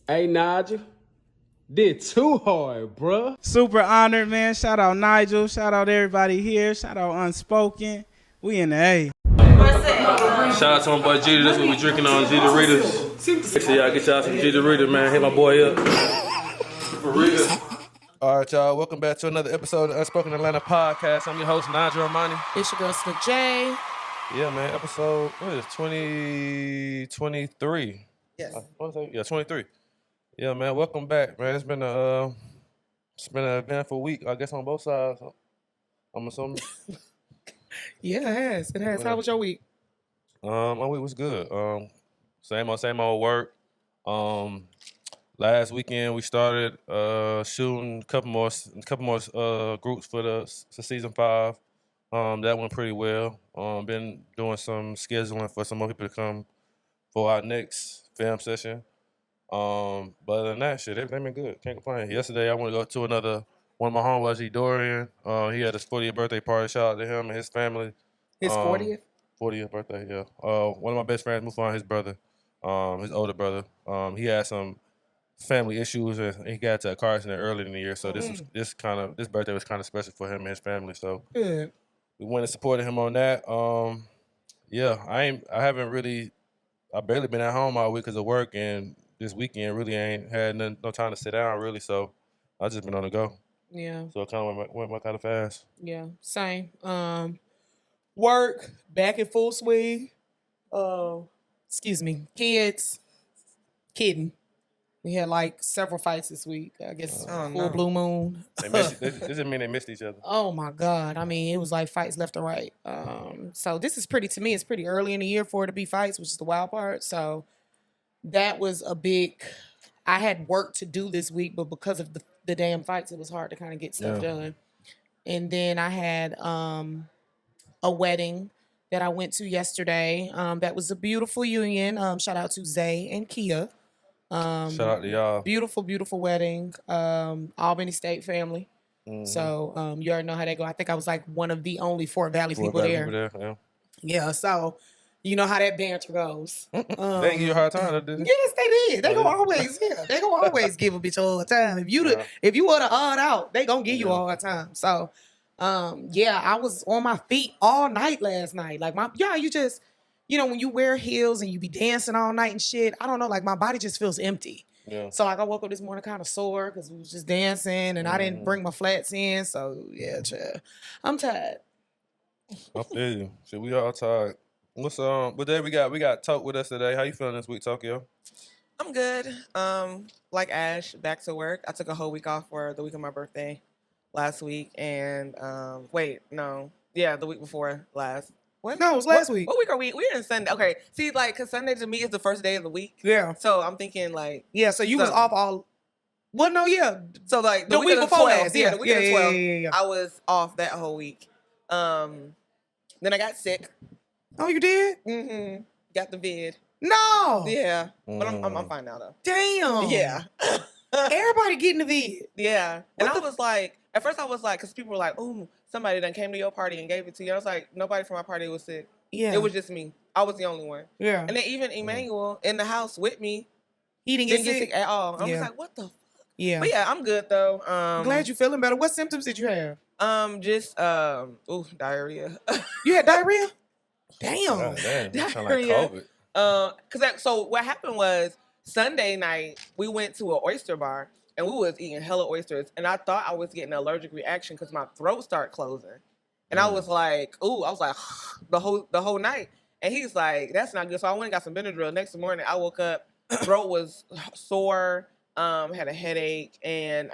Hey, Nigel. Did too hard, bruh. Super honored, man. Shout out Nigel. Shout out everybody here. Shout out Unspoken. We in the A. Shout out to my boy Jeter. That's what we drinking on, Jeter Readers. Make sure y'all get y'all some Jeter Reader, man. Hit my boy up. For real. All right, y'all. Welcome back to another episode of Unspoken Atlanta Podcast. I'm your host, Nigel Armani. It's your girl, Slick J. Yeah, man. Episode, what is it, 2023? Yes. 23. Yeah, man. Welcome back, man. It's been an eventful week, I guess, on both sides. I'm assuming. Yeah, it has. It has. How was your week? My week was good. Same old work. Last weekend we started shooting a couple more groups for the season 5. That went pretty well. Been doing some scheduling for some more people to come for our next film session. But other than that, shit, everything been good. Can't complain. Yesterday I went to go to one of my homeboys, Dorian. He had his 40th birthday party. Shout out to him and his family. His 40th? 40th birthday, yeah. One of my best friends moved on, his brother, his older brother. He had some family issues and he got into a car accident earlier in the year. So this birthday was kind of special for him and his family. So we went and supported him on that. I barely been at home all week because of work, and this weekend really ain't had no time to sit down really. So I just been on the go. Yeah. So it kind of went kind of fast. Yeah. Same. Work back in full swing. Kids. Kidding. We had like several fights this week. I guess full blue moon. This doesn't mean they missed each other. Oh my God. I mean, it was like fights left and right. So this is to me, it's pretty early in the year for it to be fights, which is the wild part. So that was I had work to do this week, but because of the damn fights, it was hard to kind of get stuff done. And then I had a wedding that I went to yesterday. That was a beautiful union. Shout out to Zay and Kia. Shout out to y'all. Beautiful, beautiful wedding. Albany State family. Mm-hmm. So you already know how that go. I think I was like one of the only Fort Valley people there. Yeah, so you know how that banter goes. They didn't give you a hard time, did they? Yes, they did. They gonna always give a bitch a hard time. If you were the odd out, they gonna give you a hard time. So I was on my feet all night last night. Like you just, when you wear heels and you be dancing all night and shit, I don't know, like my body just feels empty. Yeah. So like I woke up this morning kind of sore because we was just dancing and I didn't bring my flats in. So yeah, I'm tired. I feel you. Shit, we all tired. What's what day we got Toke with us today. How you feeling this week, Tokyo? I'm good. Like Ash, back to work. I took a whole week off for the week of my birthday last week, and the week before last. What? No, it was last week. What week are we? We're in Sunday. Okay, see, like, cause Sunday to me is the first day of the week. Yeah. So I'm thinking like. Yeah. So you was off all. Well, no, yeah. So like the week before last. Yeah, the week of the 12th. I was off that whole week. Then I got sick. Oh, you did? Mm-hmm. Got the vid. No. Yeah. But I'm fine now though. Damn. Yeah. Everybody getting the vid. Yeah. And I was like, at first I was like, because people were like, "Oh, somebody done came to your party and gave it to you." I was like, nobody from my party was sick. Yeah. It was just me. I was the only one. Yeah. And then even Emmanuel in the house with me, he didn't get sick at all. I was like, what the fuck? Yeah. But yeah, I'm good though. Glad you feeling better. What symptoms did you have? Just diarrhea. You had diarrhea? Damn. Oh, damn. Sound like COVID. So what happened was Sunday night we went to an oyster bar and we was eating hella oysters and I thought I was getting an allergic reaction because my throat started closing. And I was like, the whole night. And he's like, that's not good. So I went and got some Benadryl. Next morning I woke up, throat was sore, had a headache and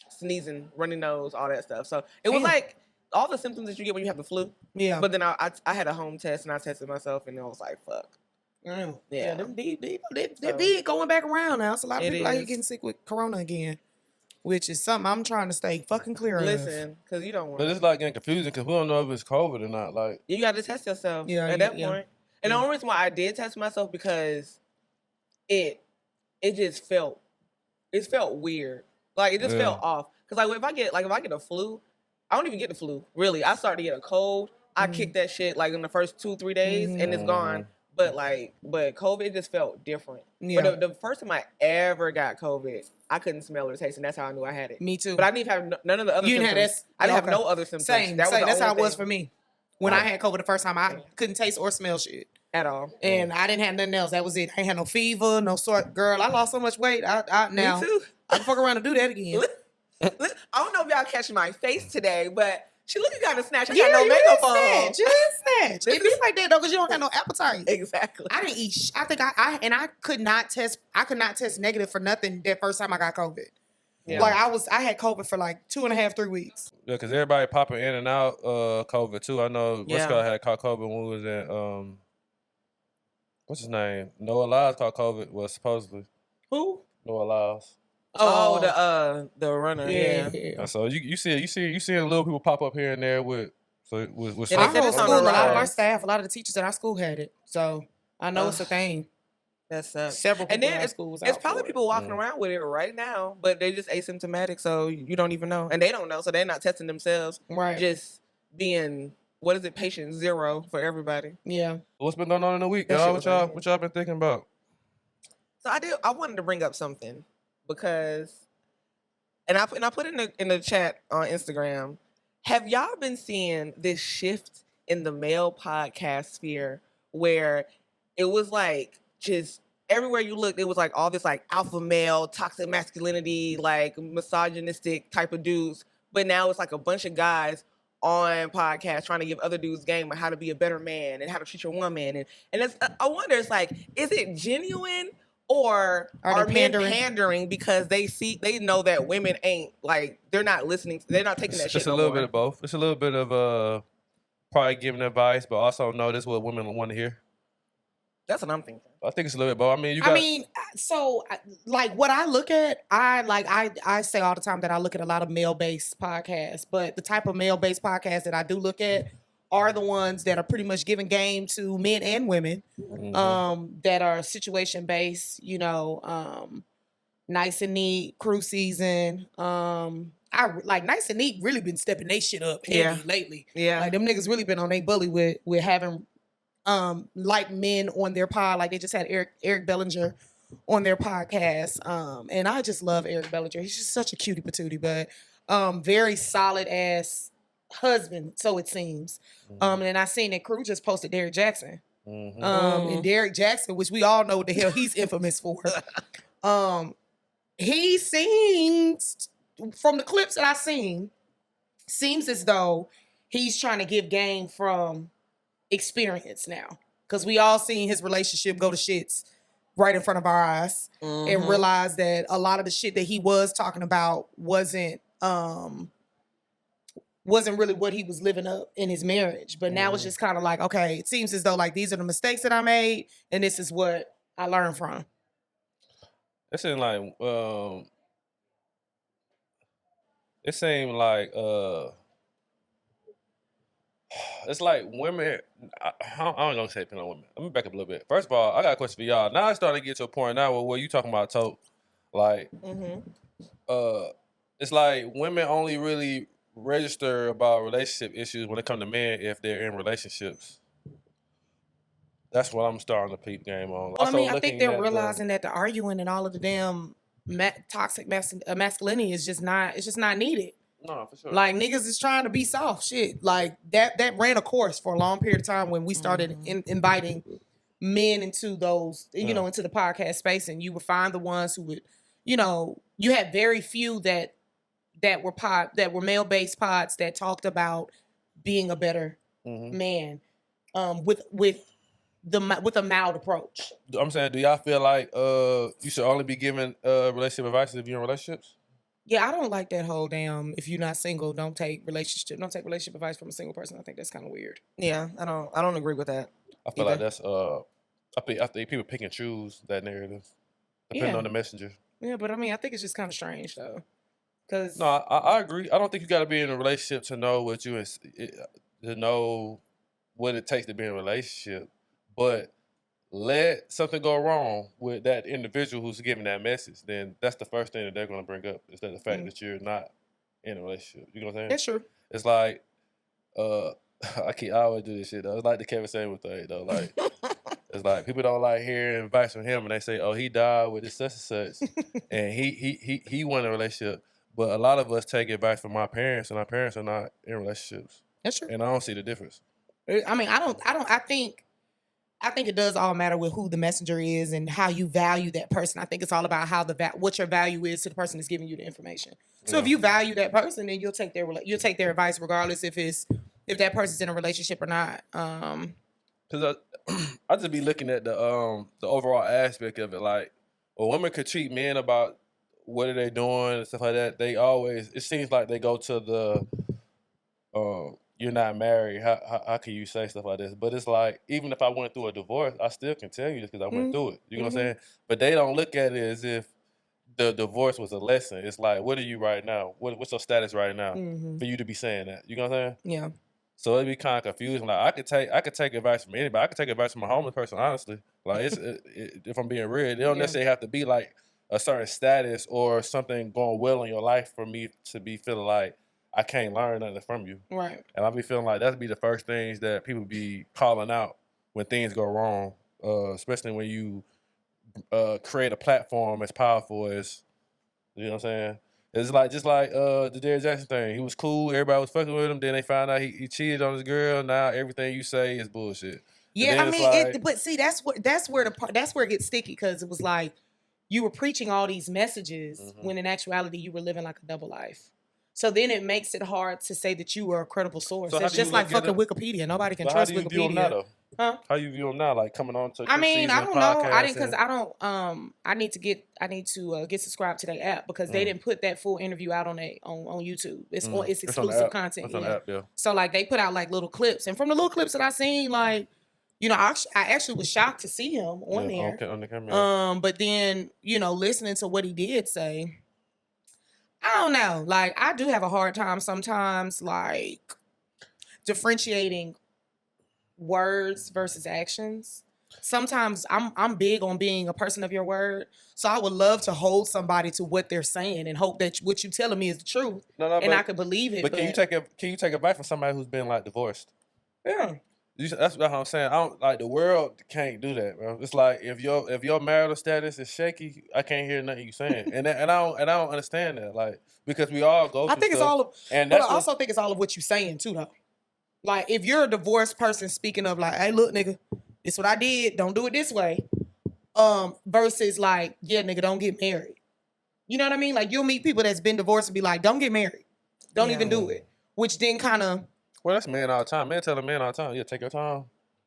sneezing, runny nose, all that stuff. So it was like all the symptoms that you get when you have the flu. Yeah. But then I had a home test and I tested myself and I was like, fuck. Yeah, them be going back around now. So a lot of people out here getting sick with corona again, which is something I'm trying to stay fucking clear of. Listen, because you don't want. But it's like getting confusing because we don't know if it's COVID or not. Like you got to test yourself. Yeah, at that point. And the only reason why I did test myself because it just felt weird. Like it just felt off. Because like if I get a flu, I don't even get the flu. Really, I start to get a cold. I kick that shit like in the first 2-3 days and it's gone. But COVID just felt different. Yeah. But the first time I ever got COVID, I couldn't smell or taste, and that's how I knew I had it. Me too. But I didn't have none of the other You didn't symptoms. have that? I didn't have Okay. no other symptoms. Same. That was the That's how it only was thing for me. When I had COVID the first time, I couldn't taste or smell shit. at all. And I didn't have nothing else. That was it. I ain't had no fever, no sort. Girl, I lost so much weight. Now Me too. I can fuck around and do that again. I don't know if y'all catching my face today, but she looking kind of snatched. I Yeah, got no you makeup did on. snatch. You did snatch. It be like that though, because you don't have no appetite. Exactly. I didn't eat. I think I could not test. I could not test negative for nothing that first time I got COVID. Yeah. Like I had COVID for like 2.5, 3 weeks. Yeah, because everybody popping in and out COVID too. I know Yeah. Scott had caught COVID when we was in what's his name? Noah Lyles caught COVID. Well, supposedly Who? Noah Lyles. Oh, the runner. Yeah. And so you see little people pop up here and there with And I they said whole it's on school, a the lot of our rise. staff, a lot of the teachers at our school had it. So I know it's a thing. That sucks. Several people And in then our school was it's out probably for it. people walking around with it right now, but they just asymptomatic, so you don't even know, and they don't know, so they're not testing themselves. Right. Just being patient zero for everybody. Yeah. what's been going on in the week, That y'all? shit was What y'all been thinking about? So I wanted to bring up something because, and I put it in the chat on Instagram. Have y'all been seeing this shift in the male podcast sphere where it was like just everywhere you looked, it was like all this like alpha male, toxic masculinity, like misogynistic type of dudes, but now it's like a bunch of guys on podcasts trying to give other dudes game on how to be a better man and how to treat your woman, and it's, I wonder, it's like, is it genuine? Or are men pandering because they know that women ain't, like, they're not listening, they're not taking that shit It's a no little more. bit of both. It's a little bit of probably giving advice, but also know this is what women want to hear. That's what I'm thinking. I think it's a little bit both. I mean, like what I look at, I say all the time that I look at a lot of male-based podcasts, but the type of male-based podcasts that I do look at are the ones that are pretty much giving game to men and women, that are situation-based, Nice and Neat, Crew Season. I like Nice and Neat really been stepping they shit up heavy lately. Yeah. Like them niggas really been on they bully with having like men on their pod. Like they just had Eric Bellinger on their podcast. And I just love Eric Bellinger. He's just such a cutie patootie, but very solid ass husband, so it seems. And I seen that Crew just posted Derrick Jackson. And Derrick Jackson, which we all know what the hell he's infamous for. He seems, from the clips that I seen, seems as though he's trying to give game from experience now. Because we all seen his relationship go to shits right in front of our eyes, and realize that a lot of the shit that he was talking about wasn't really what he was living up in his marriage. But now it's just kind of like, okay, it seems as though like these are the mistakes that I made, and this is what I learned from. it seemed like it's like women. I don't know say depending on women. Let me back up a little bit. First of all, I got a question for y'all. Now it's starting to get to a point now where you talking about Tote, like it's like women only really register about relationship issues when it comes to men if they're in relationships. That's what I'm starting to peep game on. Well, I mean, I think they're realizing that the arguing and all of the damn toxic masculinity is just not needed. No, for sure. Like niggas is trying to be soft shit. Like that ran a course for a long period of time when we started inviting men into those, into the podcast space, and you would find the ones who would, you had very few that were male-based pods that talked about being a better man, with a mild approach. I'm saying, do y'all feel like you should only be giving relationship advice if you're in relationships? Yeah, I don't like that whole damn, if you're not single, don't take relationship advice from a single person. I think that's kind of weird. Yeah, I don't agree with that. I feel like that's I think people pick and choose that narrative depending on the messenger. Yeah, but I mean, I think it's just kind of strange though. Cause no, I agree. I don't think you got to be in a relationship to know what it takes to be in a relationship. But let something go wrong with that individual who's giving that message, then that's the first thing that they're going to bring up is that the fact that you're not in a relationship. You know what I'm saying? That's true. It's like I always do this shit though. It's like the Kevin Samuel thing though. Like It's like people don't like hearing advice from him, and they say, "Oh, he died with this such and such," and he won a relationship. But a lot of us take advice from our parents, and our parents are not in relationships. That's true. And I don't see the difference. I mean, I think it does all matter with who the messenger is and how you value that person. I think it's all about how what your value is to the person that's giving you the information. So if you value that person, then you'll take their advice regardless if that person's in a relationship or not. Because I just be looking at the overall aspect of it. Like, a woman could treat men about what are they doing and stuff like that. It seems like they go to the you're not married. How can you say stuff like this? But it's like, even if I went through a divorce, I still can tell you this because I went through it. You know what I'm saying? But they don't look at it as if the divorce was a lesson. It's like, what are you right now? What's your status right now for you to be saying that? You know what I'm saying? Yeah. So it'd be kind of confusing. Like, I could take advice from anybody. I could take advice from a homeless person, honestly. Like, if I'm being real, it don't necessarily have to be like a certain status or something going well in your life for me to be feeling like I can't learn nothing from you. Right. And I'll be feeling like that'd be the first things that people be calling out when things go wrong, especially when you create a platform as powerful as, you know what I'm saying? It's like, just like the Derrick Jackson thing. He was cool, everybody was fucking with him, then they found out he cheated on his girl. Now everything you say is bullshit. Yeah, I mean, but see, that's where it gets sticky, because it was like you were preaching all these messages when in actuality you were living like a double life. So then it makes it hard to say that you were a credible source. So it's just like fucking Wikipedia. Nobody can trust Wikipedia. How do you view him now, though? Huh? How you view him now? Like, coming on to? I mean, I don't know. I need to get subscribed to their app, because they didn't put that full interview out on YouTube. It's exclusive content. It's on the app, yeah. So like they put out like little clips, and from the little clips that I seen, like, you know, I actually was shocked to see him on there. Okay, on the camera. But then, you know, listening to what he did say, I don't know. Like, I do have a hard time sometimes, like, differentiating words versus actions. Sometimes I'm big on being a person of your word. So I would love to hold somebody to what they're saying and hope that what you're telling me is the truth. I could believe it. But can you take advice from somebody who's been, like, divorced? Yeah. That's what I'm saying. I don't, like, the world can't do that, bro. It's like, if your marital status is shaky, I can't hear nothing you saying, and I don't understand that, like, because we all go. I think it's stuff, all of, and but I also think it's all of what you're saying too, though. Like, if you're a divorced person speaking of like, "Hey, look, nigga, this what I did. Don't do it this way," versus like, "Yeah, nigga, don't get married." You know what I mean? Like, you'll meet people that's been divorced and be like, "Don't get married. Don't even do it," which then kind of. Well, that's men all the time. Men tell a man all the time, yeah, take your time.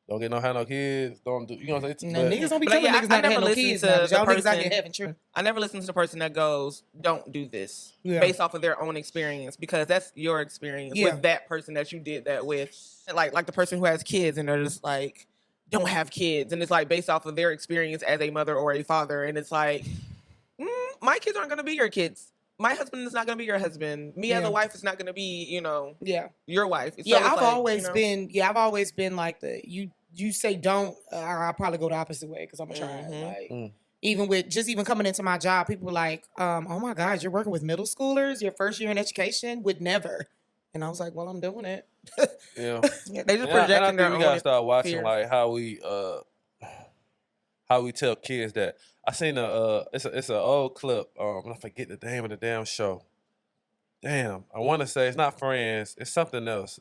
Don't get no kids. Don't do. You know what I'm saying? Niggas don't be telling niggas not to have no kids. Y'all niggas out here having children. I never listen to the person that goes, "Don't do this," based off of their own experience, because that's your experience with that person that you did that with. Like the person who has kids and they're just like, "Don't have kids," and it's like based off of their experience as a mother or a father, and it's like, my kids aren't gonna be your kids. My husband is not going to be your husband. Me as a wife is not going to be, your wife. So I've always been like you say don't, I'll probably go the opposite way because I'm trying. Even coming into my job, people were like, "Oh my God, you're working with middle schoolers, your first year in education?" Would never. And I was like, "Well, I'm doing it." Yeah. They just projecting their own. We gotta start watching fear. Like how we tell kids that. I seen it's an old clip. I forget the name of the damn show. Damn, I want to say it's not Friends. It's something else.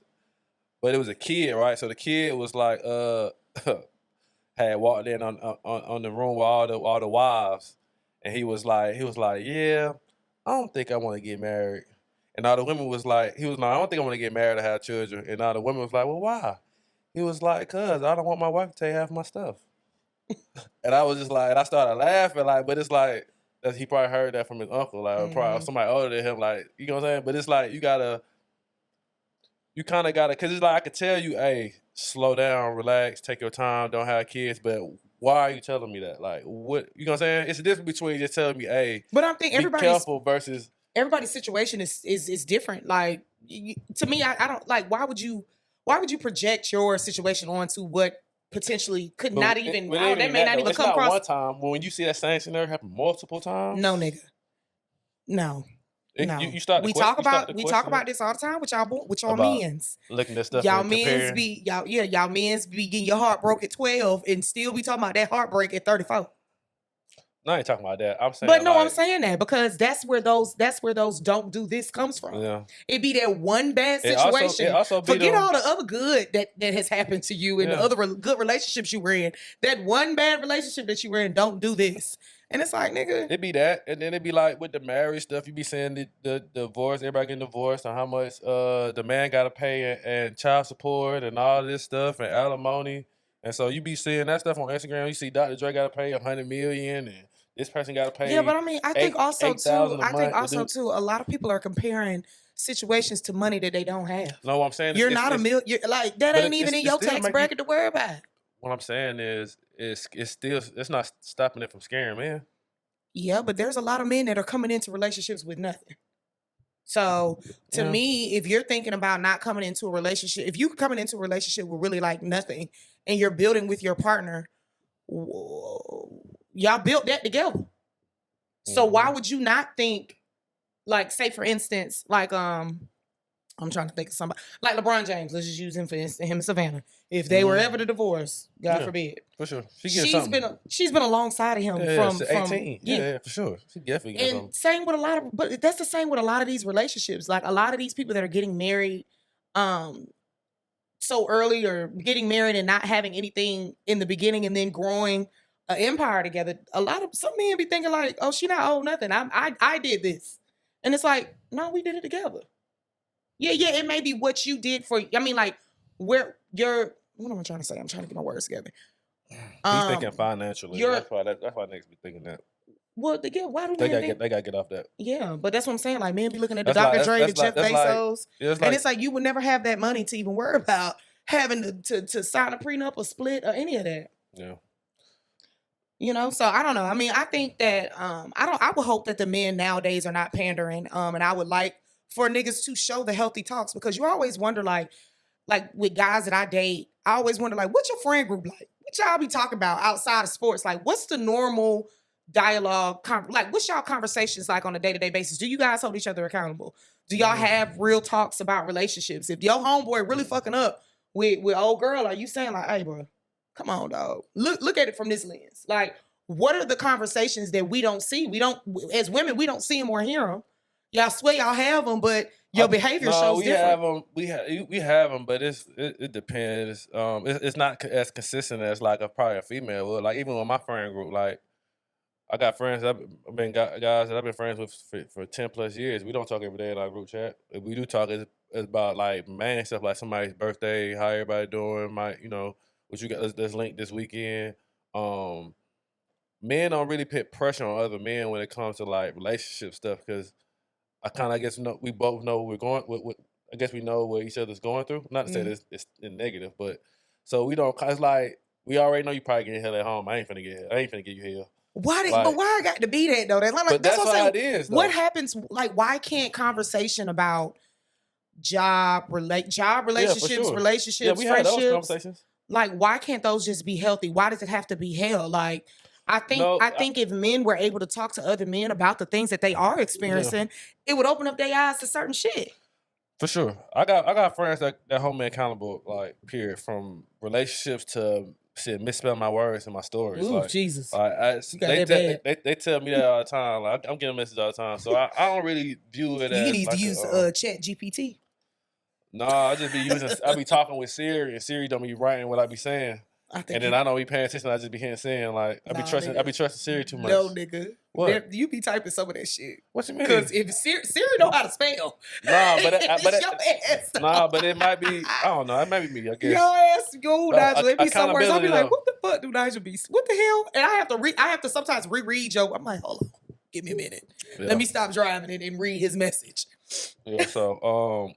But it was a kid, right? So the kid was like, had walked in on the room with all the wives, and he was like, yeah, I don't think I want to get married. And all the women was like, I don't think I want to get married or have children. And all the women was like, well, why? He was like, cause I don't want my wife to take half my stuff. And I was just like, and I started laughing, like, but it's like, he probably heard that from his uncle, like, probably somebody older than him, like, you know what I'm saying? But it's like, you kind of gotta, because it's like, I could tell you, hey, slow down, relax, take your time, don't have kids, but why are you telling me that? Like, what, you know what I'm saying? It's the difference between just telling me, hey, but I think be careful versus. Everybody's situation is different. Like, to me, I don't, like, why would you project your situation onto what potentially could not that even may not even come across. One time, when you see that same scenario happen multiple times. No, nigga. No. No, You start the we question- talk you start about the we question talk about this all the time with y'all about men's. looking at stuff Y'all and men's comparing. be y'all men's be getting your heart broke at 12 and still be talking about that heartbreak at 34. No, I ain't talking about that. I'm saying, But no, like, I'm saying that because that's where those don't do this comes from. yeah. It be that one bad It also- situation. it also be Forget them- all the other good that has happened to you and the Yeah. other good relationships you were in. That one bad relationship that you were in, don't do this. And it's like, nigga, It be that, and then it be like with the marriage stuff. You be saying the divorce, everybody getting divorced, and how much the man got to pay and child support and all this stuff and alimony. And so you be seeing that stuff on Instagram. You see Dr. Dre got to pay $100 million, and this person got to pay. yeah, but I mean, I think also too, $8,000 a month to do- a lot of people are comparing situations to money that they don't have. No, what I'm saying is You're it's- not a it's- million. Like that but ain't even it's in your still tax make you- bracket to worry about. What I'm saying is it's still, it's not stopping it from scaring men. Yeah, but there's a lot of men that are coming into relationships with nothing. So to Yeah. me, if you're thinking about not coming into a relationship, if you coming into a relationship with really like nothing and you're building with your partner, y'all built that together. So why would you not think, like, say for instance, like I'm trying to think of somebody like LeBron James. Let's just use him for instance, him and Savannah. If they were ever to divorce, God Yeah. forbid, For sure. she's been alongside of him from 18. Yeah, for sure. She definitely getting something. And same with a lot of, but that's the same with a lot of these relationships. Like a lot of these people that are getting married, so early or getting married and not having anything in the beginning and then growing an empire together. Some men be thinking like, oh, she not old nothing. I did this, and it's like, no, we did it together. Yeah, it may be what you did for. I mean, like where you're. What am I trying to say? I'm trying to get my words together. He's thinking financially. That's why niggas be thinking that. Well, why do They men gotta think? they gotta get off that. Yeah, but that's what I'm saying. Like, men be looking at the That's Dr. like- Dre, the that's like- Jeff that's like- Bezos, Yeah, it's and it's like you would never have that money to even worry about having to sign a prenup or split or any of that. yeah. You know, so I don't know. I mean, I think that I would hope that the men nowadays are not pandering. And I would like for niggas to show the healthy talks because you always wonder like with guys that I date, I always wonder like, what's your friend group like? What y'all be talking about outside of sports? Like, what's the normal dialogue? Like, what's y'all conversations like on a day-to-day basis? Do you guys hold each other accountable? Do y'all have real talks about relationships? If your homeboy really fucking up with old girl, are you saying like, hey, bro, come on, dog. Look at it from this lens. Like, what are the conversations that we don't see? We don't, as women, we don't see them or hear them. Y'all swear y'all have them, but your behavior shows different. We have them, but it depends. It's not as consistent as like probably a female would. Like even with my friend group, like I got friends. I've been guys that I've been friends with for 10+ years. We don't talk every day in our group chat. If we do talk, it's about like man stuff, like somebody's birthday, how everybody doing, what you got. Let's link this weekend. Men don't really put pressure on other men when it comes to like relationship stuff because I kind of guess we both know we're going. I guess we know what each other's going through. Not to say this it's negative, but so we don't. It's like we already know you probably getting hell at home. I ain't finna get you hell. But why I got to be that though? That's what I'm saying. It is. Though. What happens? Like, why can't conversation about job relationships, sure. relationships, we had friendships, those conversations. Like, why can't those just be healthy? Why does it have to be hell? Like, I think if men were able to talk to other men about the things that they are experiencing, it would open up their eyes to certain shit. For sure. I got friends that hold me accountable, like, period, from relationships to misspelling my words and my stories. Ooh, like, Jesus. They tell me that all the time. Like, I'm getting messages all the time. So I don't really view it as you need like to use Chat GPT. I just be I be talking with Siri, and Siri don't be writing what I be saying. And then I don't be paying attention. I just be saying like I be trusting Siri too much. No, nigga. What? You be typing some of that shit. What you mean? Because if Siri know how to spell. Nah, but it might be. I don't know. It might be me. I guess. Your ass go, Nigel. It be some words. I'll be like, though. what the fuck do Nigel be? What the hell? And I have to sometimes reread Joe. I'm like, hold on, give me a minute. Yeah. Let me stop driving and read his message. Yeah. So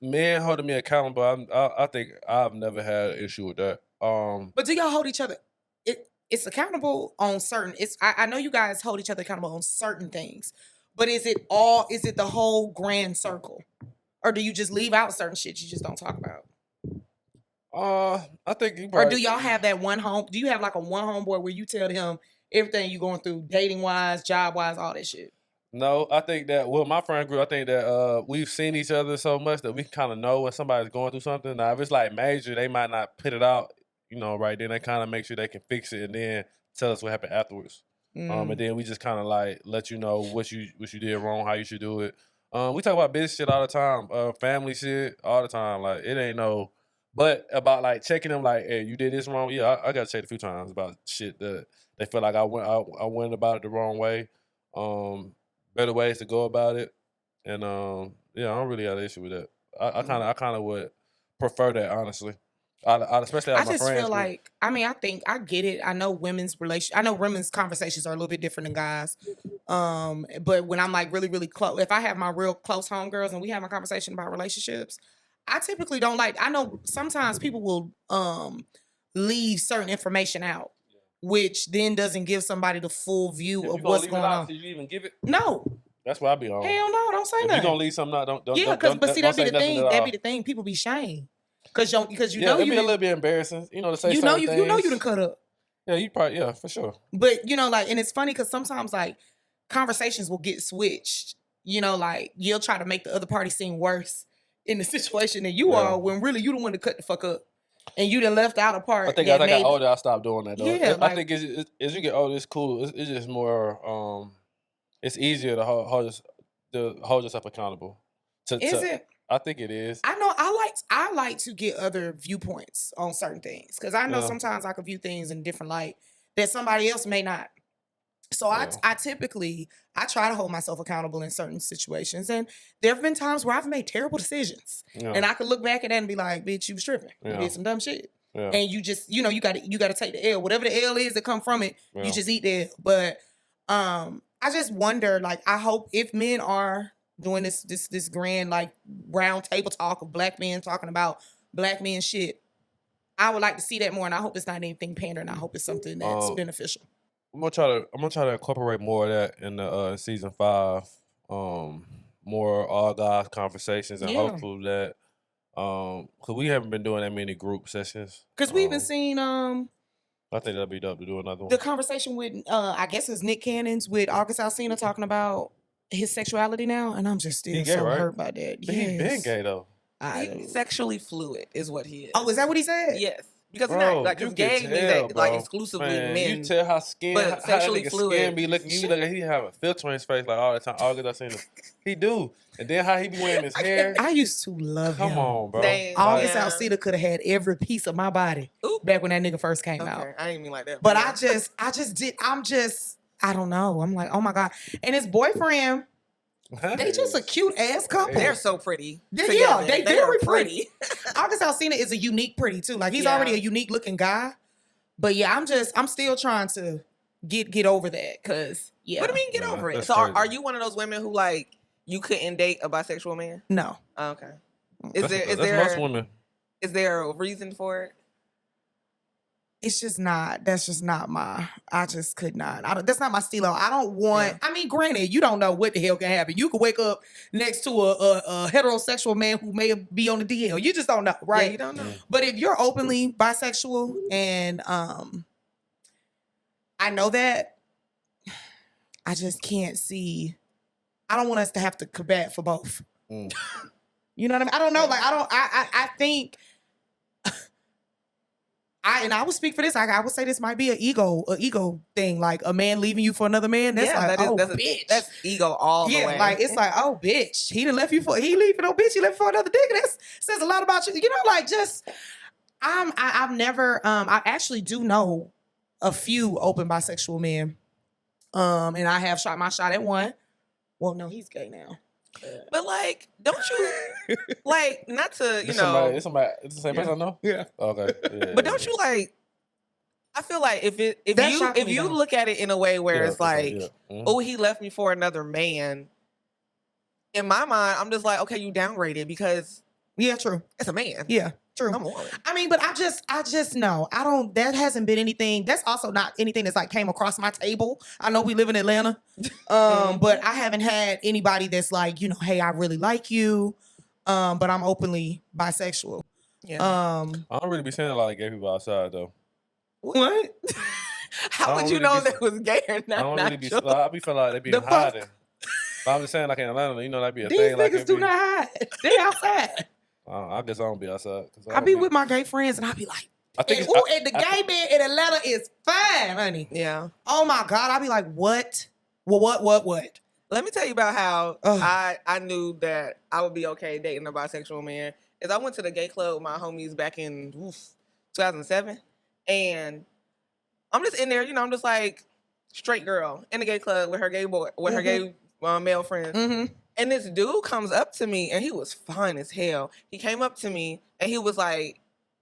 men holding me accountable. I think I've never had an issue with that. But do y'all hold each other? It's accountable on certain. I know you guys hold each other accountable on certain things, but is it the whole grand circle, or do you just leave out certain shit you just don't talk about? I think you. Or do y'all have that one home? Do you have like a one homeboy where you tell him everything you going through, dating wise, job wise, all that shit? No, I think that my friend group, I think that we've seen each other so much that we kind of know when somebody's going through something. Now, if it's like major, they might not put it out, right then. They kind of make sure they can fix it and then tell us what happened afterwards. And then we just kind of like let you know what you did wrong, how you should do it. We talk about business shit all the time, family shit all the time. Like it ain't no, but about like checking them, like, hey, you did this wrong. Yeah, I got checked a few times about shit that they feel like I went about it the wrong way. Better ways to go about it, and yeah, I don't really have an issue with that. I kind of would prefer that, honestly. Especially out of my just friends feel group. like, I think I get it. I know women's conversations are a little bit different than guys. But when I'm like really, really close, if I have my real close homegirls and we have a conversation about relationships, I typically don't like. I know sometimes people will leave certain information out, which then doesn't give somebody the full view of what's going on. Did you even give it? No. That's what I be on. Hell no, don't say If nothing. you're gonna leave something out, don't. Yeah, but see, don't that'd be say the thing. nothing at That'd all. be the thing. People be shamed because you Yeah, know it'd you be a little bit embarrassing, to say you know certain you know things. you done cut up. Yeah, for sure. But like, and it's funny because sometimes like conversations will get switched. Like you'll try to make the other party seem worse in the situation than you are, when really you the one to cut the fuck up, and you done left out a part. I think as I got older, I stopped doing that. Though. Yeah, I think as you get older, it's cool. It's just more. It's easier to hold yourself accountable. Is it? I think it is. I know. I like to get other viewpoints on certain things because I know sometimes I can view things in a different light that somebody else may not. So I typically try to hold myself accountable in certain situations, and there have been times where I've made terrible decisions, and I could look back at that and be like, "Bitch, you was tripping. You did some dumb shit." Yeah. And you just, you got to take the L. Whatever the L is that come from it, you just eat the L. But I just wonder, like, I hope if men are doing this grand like round table talk of black men talking about black men shit, I would like to see that more, and I hope it's not anything pandering. I hope it's something that's beneficial. I'm gonna try to incorporate more of that in the season 5. More all guys conversations, and hopefully that because we haven't been doing that many group sessions. Because we even seen I think that'd be dope to do another one. the conversation with I guess it's Nick Cannon's with August Alsina talking about his sexuality now, and I'm just still gay, so right? hurt by that. But he's been gay though. He's sexually fluid is what he is. Oh, is that what he said? Yes. Because Bro, it's not like you it's gay can means tell, that like bro. exclusively Man, men. You tell how skin, but how sexually that nigga fluid. skin be looking. You look like he have a filter in his face like all the time. August, I seen him. He do, and then how he be wearing his hair. I used to love him. Come on, bro. Dang. August Yeah. Alsina could have had every piece of my body Oop. back when that nigga first came out. Okay, I didn't mean like that. But yeah. I don't know. I'm like, oh my God. And his boyfriend, they just a cute ass couple. They're so pretty. Yeah, together. they very pretty. August Alsina is a unique pretty too. Like he's Yeah. already a unique looking guy. But yeah, I'm still trying to get over that because What do you mean get Yeah, over it? that's So crazy. are you one of those women who like you couldn't date a bisexual man? No. Oh, okay. That's most women. Is there a reason for it? It's just not. That's just not my. I just could not. That's not my stilo. I don't want. Yeah. I mean, granted, you don't know what the hell can happen. You could wake up next to a heterosexual man who may be on the DL. You just don't know, right? Yeah, you don't know. But if you're openly bisexual and I know that, I just can't see. I don't want us to have to combat for both. Mm. You know what I mean? I don't know. Like I think. I would speak for this. I would say this might be an ego thing. Like a man leaving you for another man. That's like, bitch. That's ego all the way. Like it's like, oh, bitch. He leave you for another dick. That says a lot about you. You know, like just I've never I actually do know a few open bisexual men. And I have shot my shot at one. Well, no, he's gay now. But like, don't you like not to It's the same person I know. Yeah. Okay. Yeah, But don't you like? I feel like if That shocked me, you though. look at it in a way where Yeah, it's like, Mhm. oh, he left me for another man. In my mind, I'm just like, okay, you downgraded because Yeah, true. it's a man. Yeah, true. Come on. I mean, but I just know. I don't, that hasn't been anything. That's also not anything that's like came across my table. I know we live in Atlanta. But I haven't had anybody that's like, you know, hey, I really like you. But I'm openly bisexual. Yeah. I don't really be seeing a lot of gay people outside though. What? How I would don't you really know be- that was gay or not? I don't really be. Nacho? I be feeling like they be The fuck? hiding. But I'm just saying, like in Atlanta, you know, that'd be a These thing. Like niggas do not hide. They outside. I guess I don't be outside. I be with my gay friends and I be like, I think and the gay man in Atlanta is fine, honey. Yeah. Oh my God. I be like, what? Well, what? Let me tell you about how I knew that I would be okay dating a bisexual man. Is I went to the gay club with my homies back in 2007, and I'm just in there, you know, I'm just like straight girl in the gay club with her gay boy, with her gay male friends. Mm-hmm. And this dude comes up to me, and he was fine as hell. He came up to me, and he was like,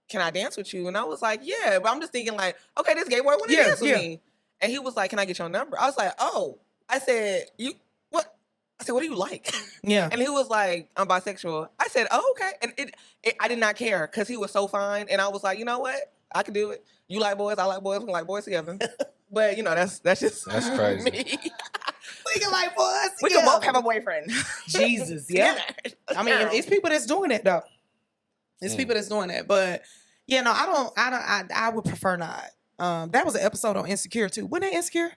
"Can I dance with you?" And I was like, "Yeah." But I'm just thinking like, okay, this gay boy want to dance with me. And he was like, "Can I get your number?" I was like, "Oh." I said, "You what?" I said, "What do you like?" Yeah. And he was like, "I'm bisexual." I said, "Oh, okay." And I did not care because he was so fine. And I was like, you know what? I can do it. You like boys, I like boys. We can like boys together. But you know, that's just crazy. me. We can like boys We can both have a boyfriend. Jesus, yeah. I mean, it's people that's doing it though. It's people that's doing that. But yeah, no, I would prefer not. That was an episode on Insecure too. Wasn't that Insecure?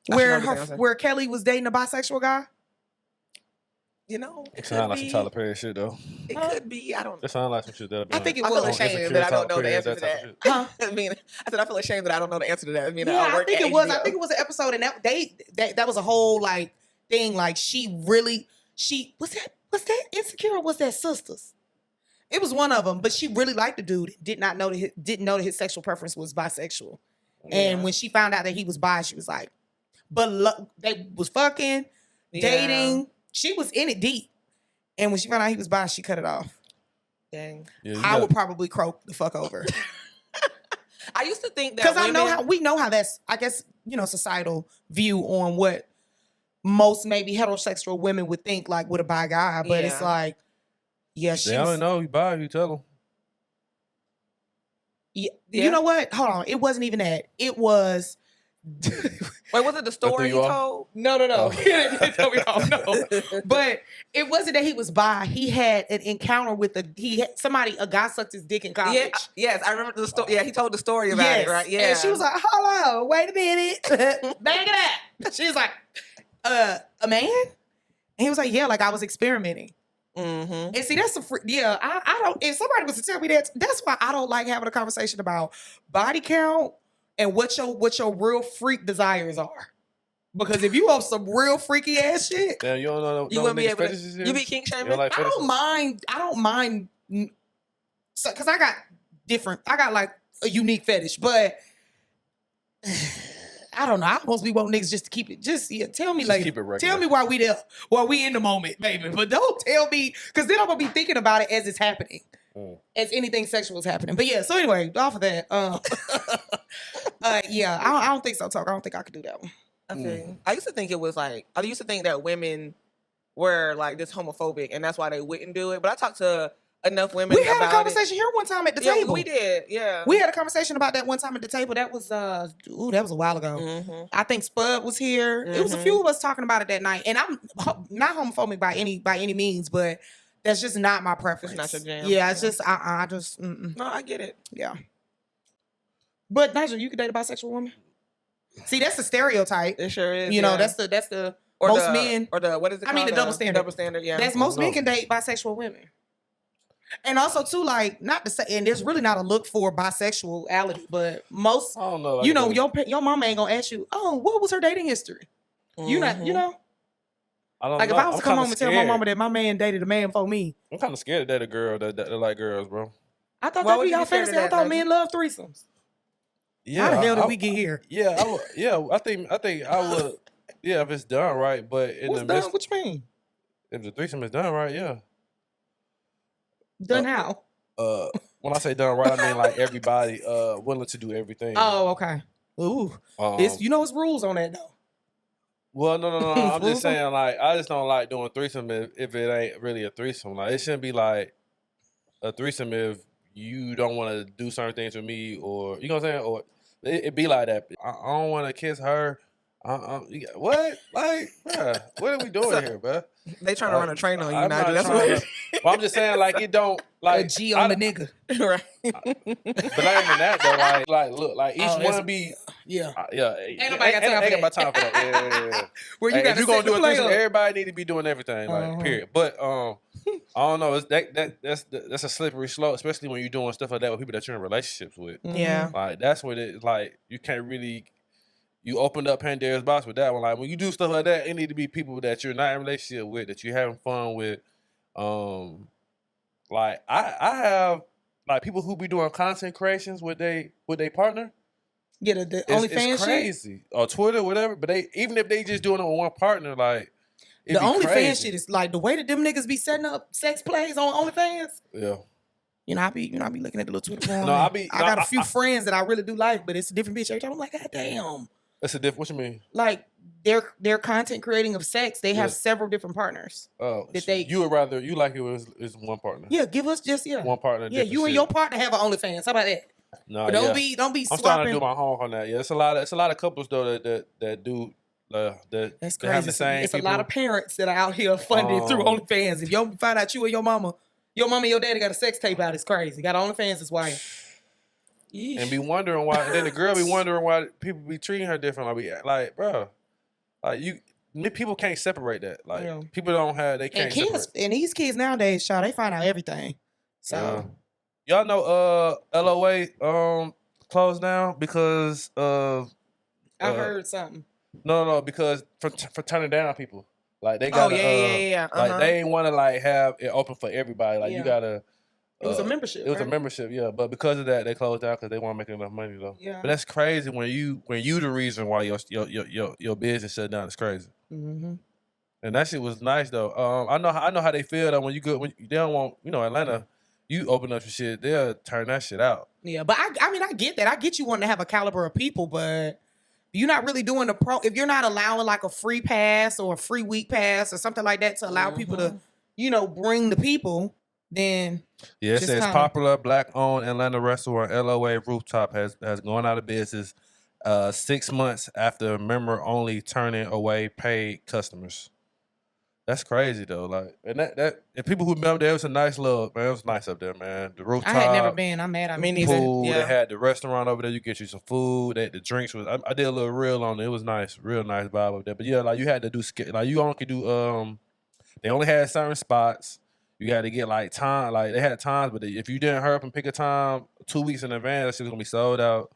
Where Kelly was dating a bisexual guy? You know, It sounds like some Tyler Perry shit though. It could be. I don't know. It sounds like some shit that. I think it I was. feel ashamed that I don't know the answer to that. Huh? I mean, I said I feel ashamed that I don't know the answer to that. I mean, Yeah, I think it was. HBO. I think it was an episode, and that was a whole like thing. Like she was that Insecure or was that Sisters? It was one of them, but she really liked the dude. Didn't know that his sexual preference was bisexual. Yeah. And when she found out that he was bi, she was like, but they was fucking, dating. She was in it deep. And when she found out he was bi, she cut it off. Dang. Yeah, I would probably croak the fuck over. I used to think that because we know how that's, I guess, you know, societal view on what most maybe heterosexual women would think like with a bi guy, but it's like, yeah, they don't know you bi, you tell them. Yeah. You know what? Hold on. It wasn't even that. It was. Wait, was it the story he told? No. Oh. No. But it wasn't that he was bi. He had an encounter with a guy sucked his dick in college. Yeah, yes, I remember the story. Yeah, he told the story about it, right? Yeah. And she was like, "Hello, wait a minute, back it up." She was like, "A man?" And he was like, "Yeah, like I was experimenting." Mm-hmm. And see, that's I don't. If somebody was to tell me that, that's why I don't like having a conversation about body count and what your real freak desires are. Because if you have some real freaky ass shit, yeah, you don't know. You wouldn't be able to. You be kink shaming. Like I don't mind. So, because I got like a unique fetish, but I don't know. I supposed to be wanting niggas just to keep it. Tell me later. Keep it regular. Tell me while we there, while we in the moment, baby. But don't tell me, because then I'm gonna be thinking about it as it's happening, as anything sexual is happening. But yeah. So anyway, off of that, yeah, I don't think so. I don't think I could do that one. I used to think it was like I used to think that women were like this homophobic, and that's why they wouldn't do it. But I talked to enough women. We had a conversation here one time at the table. We did. Yeah, we had a conversation about that one time at the table. That was that was a while ago. Mm-hmm. I think Spud was here. It was a few of us talking about it that night. And I'm not homophobic by any means, but that's just not my preference. It's not your jam. Yeah, it's just I just no, I get it. Yeah. But Nigel, you could date a bisexual woman. See, that's the stereotype. It sure is. You know, that's the most men. Or the what is it called? I mean, the double standard. Double standard. Yeah. That's most men can date bisexual women. And also too, like, not to say, and there's really not a look for bisexuality, but most, I don't know. Like you know, your mama ain't gonna ask you, oh, what was her dating history? You know. I don't like know. if I was to come home and scared. tell my mama that my man dated a man before me, I'm kind of scared to date a girl that like girls, bro. I thought Why that'd would be you our be scared of fantasy. I that, thought Nigel? men love threesomes. Yeah, How the hell did we get here? Yeah, I think I would. Yeah, if it's done right, but in What's the done? midst, What you mean? if the threesome is done right, yeah. Done how? When I say done right, I mean like everybody willing to do everything. Oh, okay. Ooh, it's it's rules on that though. Well, no. I'm just saying, like, I just don't like doing threesome if it ain't really a threesome. Like, it shouldn't be like a threesome if you don't want to do certain things with me, or you know what I'm saying, or it be like that. I don't want to kiss her. What? Like, bruh, what are we doing here, bruh? They trying to run a train on you, I'm Nigel. not That's trying what. to- Well, I'm just saying, like, it don't like A G on the nigga. Right. But not even that though. Like, look, like each one be Yeah. Ain't nobody got time for that. Yeah. Where you Hey, got if you gonna do a threesome, everybody need to be doing everything, like Uh-huh. period. But I don't know. It's that's a slippery slope, especially when you're doing stuff like that with people that you're in relationships with. Yeah. Like that's what it like. You can't really. You opened up Pandora's box with that one. Like when you do stuff like that, it need to be people that you're not in a relationship with, that you're having fun with. Like I have like people who be doing content creations with they partner. Yeah, the It's OnlyFans shit. crazy. Or Twitter, whatever. But they even if they just doing it with one partner, like The OnlyFans shit is like the way that them niggas be setting up sex plays on OnlyFans. Yeah. You know, I be looking at the little Twitter porn. No, I got a few friends that I really do like, but it's a different bitch every time. I'm like, God damn. That's a different. What you mean? Like their content creating of sex, they have several different partners. Oh, that they you would rather you like it is one partner. Yeah, give us just one partner. Yeah, you and your partner have an OnlyFans. How about that? No, but don't be I'm swapping. starting to do my homework on that. Yeah, it's a lot of couples though that do that. That's they have crazy. the same It's people. a lot of parents that are out here funded through OnlyFans. If you find out you and your mama and your daddy got a sex tape out, it's crazy. Got OnlyFans is why. And be wondering why. And then the girl be wondering why people be treating her different. Like bro, like people can't separate that. Like people don't have. They can't. And these kids nowadays, child, they find out everything. So y'all know LOA closed down because of. I heard something. No, because for turning down people. Like they got. Like they ain't want to like have it open for everybody. Like you gotta. It was a membership. It was a membership, yeah. But because of that, they closed down because they weren't making enough money though. Yeah. But that's crazy when you the reason why your business shut down. It's crazy. Mm-hmm. And that shit was nice though. I know how they feel that when you go when they don't want Atlanta, you open up your shit, they'll turn that shit out. Yeah, but I mean I get that. I get you wanting to have a caliber of people, but you're not really doing the pro. If you're not allowing like a free pass or a free week pass or something like that to allow people to, bring the people, then yeah, it says popular black-owned Atlanta restaurant LOA Rooftop has gone out of business 6 months after member only turning away paid customers. That's crazy though. Like, and that and people who been up there, it was a nice little man. It was nice up there, man. The rooftop. I had never been. I'm mad. I'm pool. They had the restaurant over there. You get you some food. The drinks was. I did a little reel on it. It was nice, real nice vibe up there. But yeah, like you had to do like you only could do. They only had certain spots. You got to get like time. Like they had times, but if you didn't hurry up and pick a time 2 weeks in advance, that shit was gonna be sold out.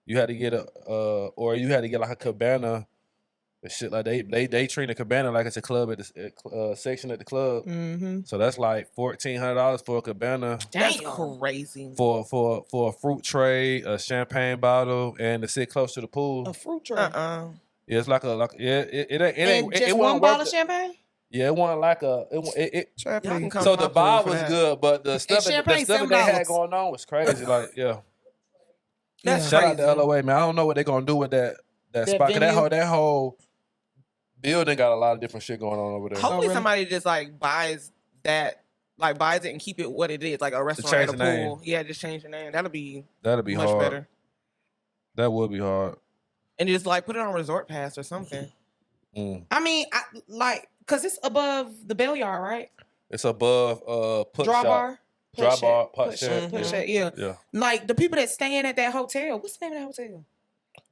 You had to get or you had to get like a cabana. Shit like they treat a cabana like it's a club at the section at the club. Mm-hmm. So that's like $1,400 for a cabana. That's crazy. For a fruit tray, a champagne bottle, and to sit close to the pool. A fruit tray. Yeah, it's like it just one bottle of champagne. Yeah, it wasn't like so the vibe was good, but the stuff that they had going on was crazy. Like that's shout crazy. out to LOA, man. I don't know what they're gonna do with that spot. That whole building got a lot of different shit going on over there. Hopefully somebody just like buys it and keep it what it is, like a restaurant and a pool. Yeah, just change the name. That'll be much hard. better. That would be hard. And just like put it on Resort Pass or something. I mean, cause it's above the Bell Yard, right? It's above Putt Shop. Putt Shop. Yeah. Like the people that staying at that hotel. What's the name of that hotel?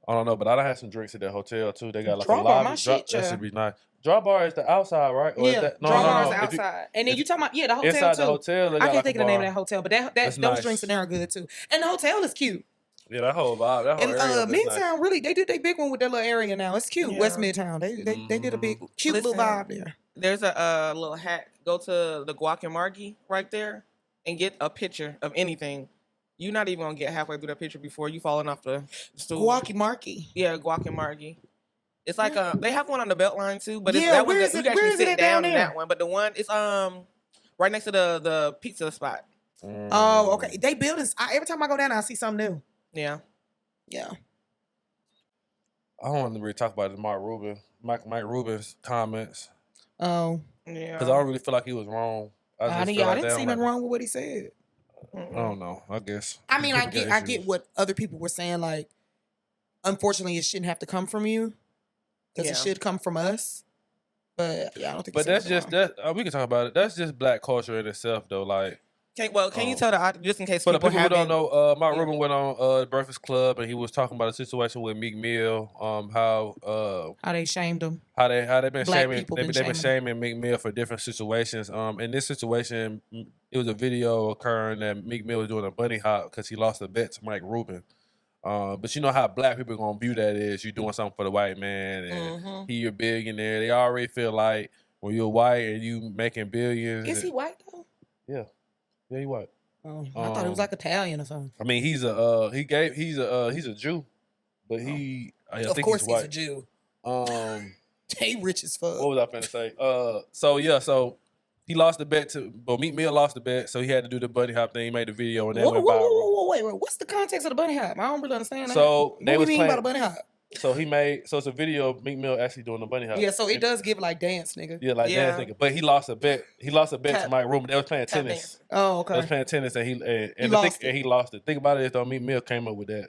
I don't know, but I done had some drinks at that hotel too. They got like Draw a bar, lobby. my shit, That should be nice. Draw bar is the outside, right? Or yeah, is that, Draw bar is the outside. And then you talking about the hotel inside too. the hotel. I can't think of the name of that hotel, but those nice. drinks in there are good too. And the hotel is cute. Yeah, that whole vibe. That whole area Midtown nice. really, they did their big one with that little area now. It's cute. Yeah. West Midtown. They did a big cute little vibe there. There's a little hack. Go to the Guac and Margie right there and get a picture of anything. You're not even gonna get halfway through that picture before you falling off the stool. Guac Markie. Yeah, Guac and Margie. It's like they have one on the Beltline too, but where is it? You Where actually is it sit down down in there? that one. But the one is right next to the pizza spot. Oh, okay. They building. Every time I go down there, I see something new. Yeah. Yeah. I don't want to really talk about it. Mike Rubin's comments. Oh. Yeah. Because I don't really feel like he was wrong. I didn't see nothing wrong with what he said. I don't know. I guess. I mean, I get what other people were saying. Like, unfortunately, it shouldn't have to come from you because it should come from us. But yeah, I don't think. But that's just that. We can talk about it. That's just black culture in itself, though. Like, Can you tell just in case For the people people who don't haven't know, Mike Rubin went on the Breakfast Club and he was talking about a situation with Meek Mill, how they shamed him. how they been Black shaming people they've been been shaming shaming Meek Mill for different situations. In this situation, it was a video occurring that Meek Mill was doing a bunny hop because he lost a bet to Mike Rubin. But you know how black people gonna view that is you doing something for the white man and he a billionaire. They already feel like when you're white and you making billions. Is he white though? Yeah, he white. Oh, I thought he was like Italian or something. I mean, he's a Jew, but I Of think course he's white. a Jew. They rich as fuck. What was I finna say? So he lost the bet Meek Mill lost the bet, so he had to do the bunny hop thing. He made the video and that went viral. Wait, what's the context of the bunny hop? I don't really understand that. So what do you mean by the bunny hop? So it's a video of Meek Mill actually doing the bunny hop. Yeah, so it does give like dance, nigga. Yeah, dance nigga. But he lost a bet. He lost a bet to Mike Rubin. They was playing tennis. Oh, okay. They was playing tennis and he lost it. Think about it, though. Meek Mill came up with that.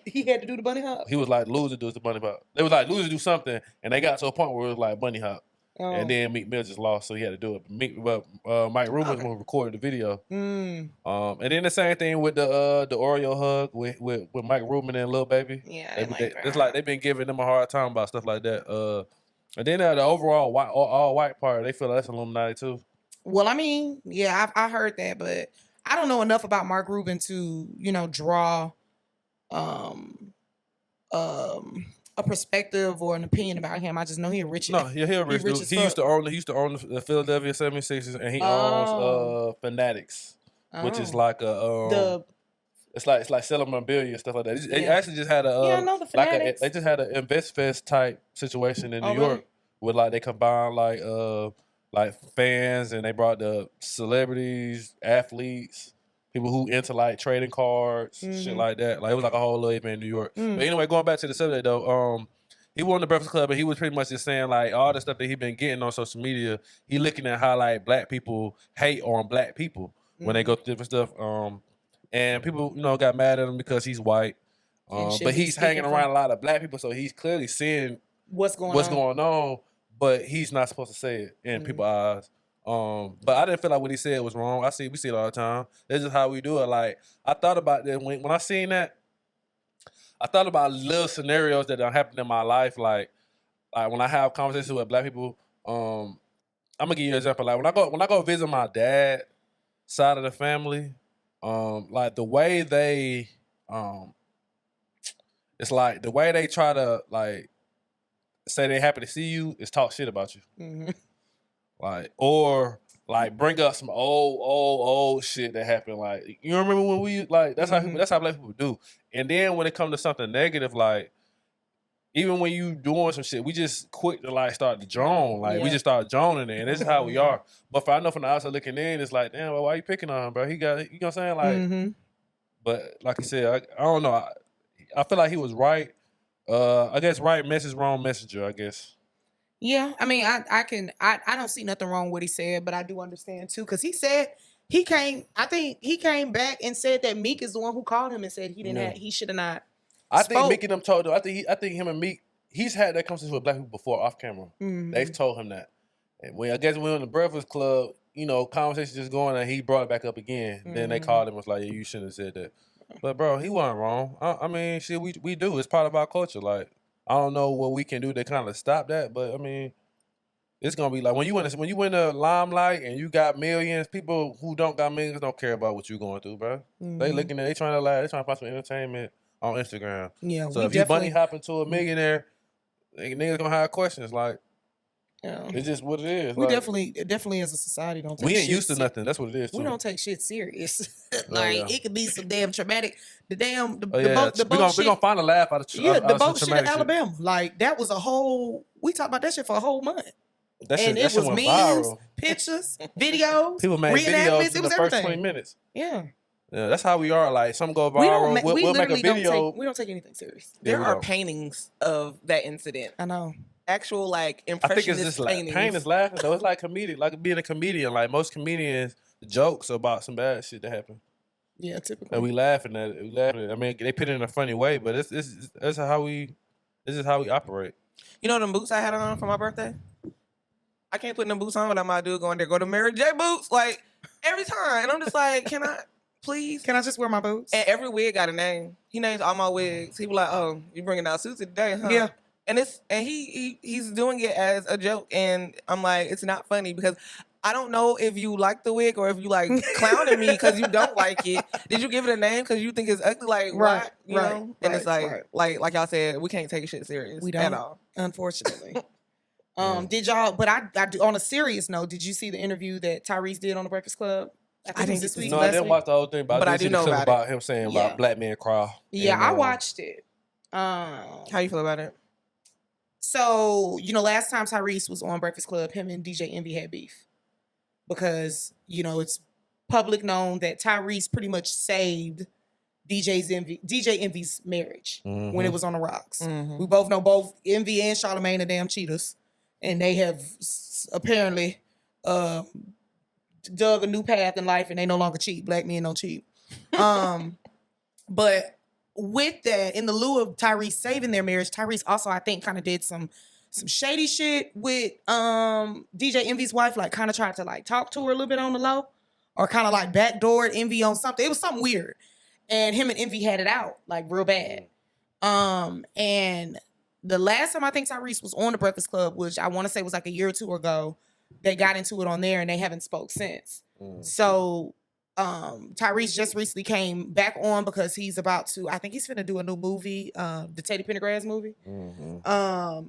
He had to do the bunny hop. He was like, loser does the bunny hop. They was like, loser do something, and they got to a point where it was like bunny hop. Oh. And then Meek Mill just lost, so he had to do it. But Mike Rubin was gonna record the video. And then the same thing with the Oreo hug with Mike Rubin and Lil Baby. Yeah, it's like they've been giving them a hard time about stuff like that. And then the overall all white part, they feel like that's Illuminati too. Well, I mean, yeah, I heard that, but I don't know enough about Mark Rubin to draw a perspective or an opinion about him. I just know he a rich. No, yeah, he a rich dude. He used to own the Philadelphia 76ers, and he owns Fanatics, which is like it's like selling memorabilia and stuff like that. They actually just had I know the Fanatics. they just had an Invest Fest type situation in New York with they combined like fans and they brought the celebrities, athletes, people who into trading cards, shit like that. Like it was like a whole little event in New York. But anyway, going back to the subject though, he won the Breakfast Club and he was pretty much just saying all the stuff that he been getting on social media. He looking at how black people hate on black people when they go through different stuff. And people got mad at him because he's white. But he's hanging around a lot of black people, so he's clearly seeing what's going on. But he's not supposed to say it in people's eyes. But I didn't feel like what he said was wrong. We see it all the time. That's just how we do it. I thought about that when I seen that. I thought about little scenarios that happened in my life. Like when I have conversations with black people. I'm gonna give you an example. Like when I go visit my dad side of the family, the way they, it's like the way they try to say they happy to see you is talk shit about you. Or bring up some old shit that happened. You remember when we that's how black people do. And then when it comes to something negative, even when you doing some shit, we just quick to start to drone. We just start droning it, and this is how we are. But I know from the outside looking in, it's damn, well, why you picking on him, bro? He got, you know what I'm saying? But like I said, I don't know. I feel like he was right. I guess right message, wrong messenger, I guess. Yeah, I mean, I don't see nothing wrong with what he said, but I do understand too, because he said I think he came back and said that Meek is the one who called him and said he should have not. I think Meek and them told him. I think him and Meek, he's had that conversation with black people before off camera. They've told him that. And I guess when we were in the Breakfast Club, conversation just going and he brought it back up again. Then they called him and was like, yeah, you shouldn't have said that. But bro, he wasn't wrong. I mean, shit, we do. It's part of our culture. I don't know what we can do to kind of stop that, but I mean, it's gonna be when you in the limelight and you got millions, people who don't got millions don't care about what you going through, bro. They looking at, they trying to find some entertainment on Instagram. Yeah. So if you bunny hopping to a millionaire, niggas gonna have questions. It's just what it is. We definitely as a society don't take we ain't shit used to nothing. That's what it is too. We don't take shit serious. It could be some damn traumatic. The boat we're gonna find a laugh out of the boat shit in Alabama. That was a whole. We talked about that shit for a whole month. It was memes, viral. Pictures, videos. People made videos in the first 20 minutes. Yeah, that's how we are. Some go viral. We'll make a video. We don't take anything serious. There are paintings of that incident. I know. Actual impressionist I think it's just paintings. Pain is laughing though. It's like comedic, like being a comedian. Most comedians, the jokes about some bad shit that happened. Yeah, typically. And we laughing at it. I mean, they put it in a funny way, but that's how we. This is how we operate. You know them boots I had on for my birthday? I can't put them boots on without my dude going there. Go to Mary J boots. every time. And I'm just like, can I please? Can I just wear my boots? And every wig got a name. He names all my wigs. He be like, oh, you bringing out Susie today, huh? Yeah. And he's doing it as a joke, and I'm like, it's not funny because I don't know if you like the wig or if you like clowning me because you don't like it. Did you give it a name because you think it's ugly? Like, Right, why? You know? And it's right. like y'all said, we can't take shit serious. We don't at all. Unfortunately. Did y'all? But I do, on a serious note, did you see the interview that Tyrese did on the Breakfast Club? I think it was this week. No, I didn't watch the whole thing, but I did see the clip about him saying about black men cry. Yeah, and, I watched it. How you feel about it? So, last time Tyrese was on Breakfast Club, him and DJ Envy had beef. Because, it's public known that Tyrese pretty much saved DJ Envy's marriage when it was on the rocks. Mm-hmm. We both know both Envy and Charlamagne are damn cheaters. And they have apparently dug a new path in life and they no longer cheat. Black men don't cheat. But with that, in the lieu of Tyrese saving their marriage, Tyrese also, I think, kind of did some shady shit with DJ Envy's wife, like kind of tried to like talk to her a little bit on the low or kind of like backdoored Envy on something. It was something weird. And him and Envy had it out like real bad. And the last time I think Tyrese was on the Breakfast Club, which I want to say was like a year or two ago, they got into it on there and they haven't spoke since. So Tyrese just recently came back on because he's about to, I think he's finna do a new movie, the Teddy Pendergrass movie. I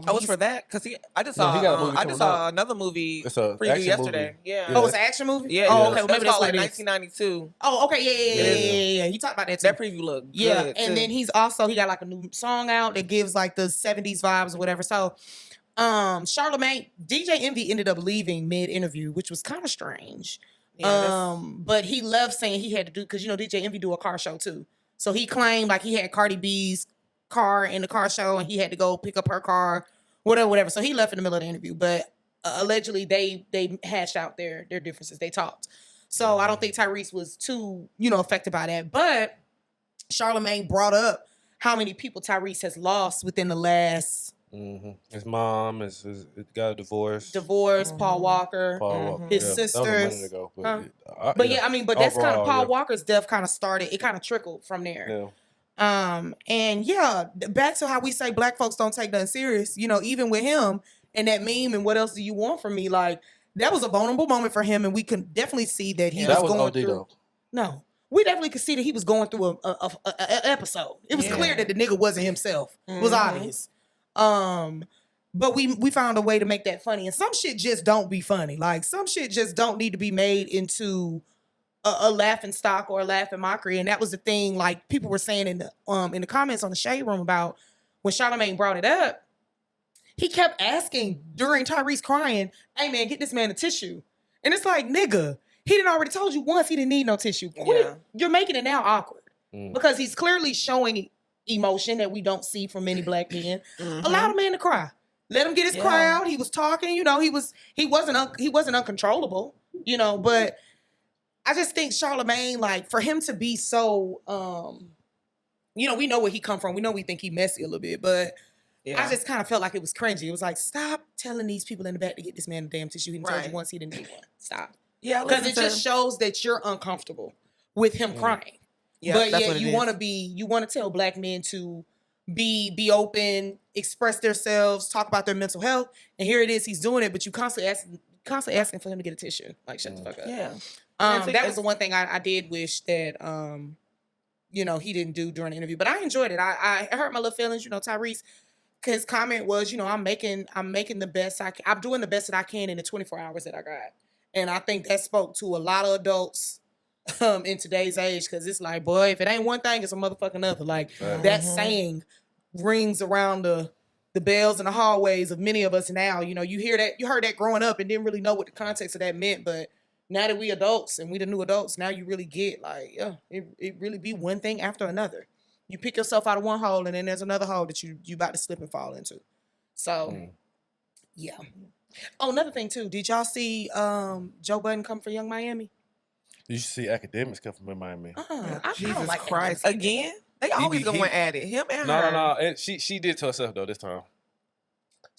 was for that because I just saw another movie preview yesterday. Movie. Yeah. Oh, it's an action movie? Yeah. Oh, okay. Well, maybe that's like what 1992. Oh, okay. Yeah. You talked about that too. That preview looked good and then he got like a new song out that gives like the 70s vibes or whatever. So Charlamagne, DJ Envy ended up leaving mid-interview, which was kind of strange. Yeah, but he left saying he had to do, because DJ Envy do a car show too. So he claimed like he had Cardi B's car in the car show and he had to go pick up her car, whatever. So he left in the middle of the interview. But allegedly they hashed out their differences. They talked. So I don't think Tyrese was too, affected by that. But Charlamagne brought up how many people Tyrese has lost within the last. His mom is got a divorce. Paul Walker. His sister. That was a minute ago, but that's kind of Paul Walker's death kind of started. It kind of trickled from there. Yeah. And back to how we say black folks don't take nothing serious. Even with him and that meme and what else do you want from me? Like that was a vulnerable moment for him, and we can definitely see that he was going through. Though. No. We definitely could see that he was going through a episode. It was clear that the nigga wasn't himself. It was obvious. But we found a way to make that funny, and some shit just don't be funny. Like some shit just don't need to be made into a laughing stock or a laughing mockery. And that was the thing. Like people were saying in the comments on the Shade Room about when Charlamagne brought it up. He kept asking during Tyrese crying, "Hey man, get this man a tissue." And it's like, nigga, he didn't already told you once he didn't need no tissue. Quit. Yeah. You're making it now awkward because he's clearly showing emotion that we don't see from many black men. Allow the man to cry. Let him get his cry out. He was talking, he wasn't uncontrollable, but I just think Charlamagne, like for him to be so we know where he come from. We know we think he messy a little bit, but I just kind of felt like it was cringy. It was like, stop telling these people in the back to get this man a damn tissue. He told you once he didn't need one. Stop. Yeah, because it just shows that you're uncomfortable with him crying. Yeah, but yet you want to tell black men to be open, express themselves, talk about their mental health, and here it is, he's doing it, but you constantly asking for him to get a tissue. Like shut the fuck up. Yeah. That was the one thing I did wish that he didn't do during the interview, but I enjoyed it. I hurt my little feelings. Tyrese, his comment was, I'm making the best I can. I'm doing the best that I can in the 24 hours that I got, and I think that spoke to a lot of adults. In today's age, because it's like, boy, if it ain't one thing, it's a motherfucking other. Like that saying rings around the bells in the hallways of many of us now. You heard that growing up and didn't really know what the context of that meant, but now that we adults and we the new adults, now you really get like, it really be one thing after another. You pick yourself out of one hole and then there's another hole that you about to slip and fall into. So yeah. Oh, another thing too, did y'all see Joe Budden come for Young Miami? You should see academics come from Miami. Jesus Christ. Again? They always going at it. Him and her. No. And she did to herself, though, this time.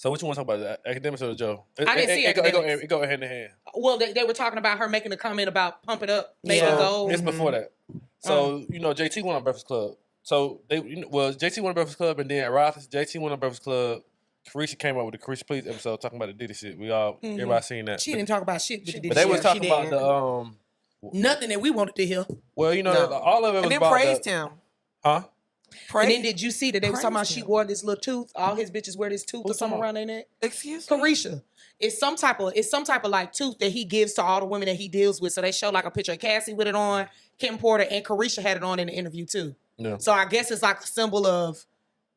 So what you want to talk about? The academics or the Joe? I didn't see academics. It go hand in hand. Well, they were talking about her making a comment about Pump It Up, made Yeah. it go. It's before that. So JT went on Breakfast Club. So JT won on Breakfast Club, and then JT went on Breakfast Club. Carisha came up with the Carisha Please episode talking about the Diddy shit. We all everybody seen that. She didn't talk about shit. But they was talking about the nothing that we wanted to hear. Well, all of it was And then about praised him. Huh? And then did you see that they was talking about Praised she him. wore this little tooth? All his bitches wear this tooth or something around their neck. Excuse me. Carisha. It's some type of like tooth that he gives to all the women that he deals with. So they show like a picture of Cassie with it on, Kim Porter, and Carisha had it on in the interview too. Yeah. So I guess it's like a symbol of,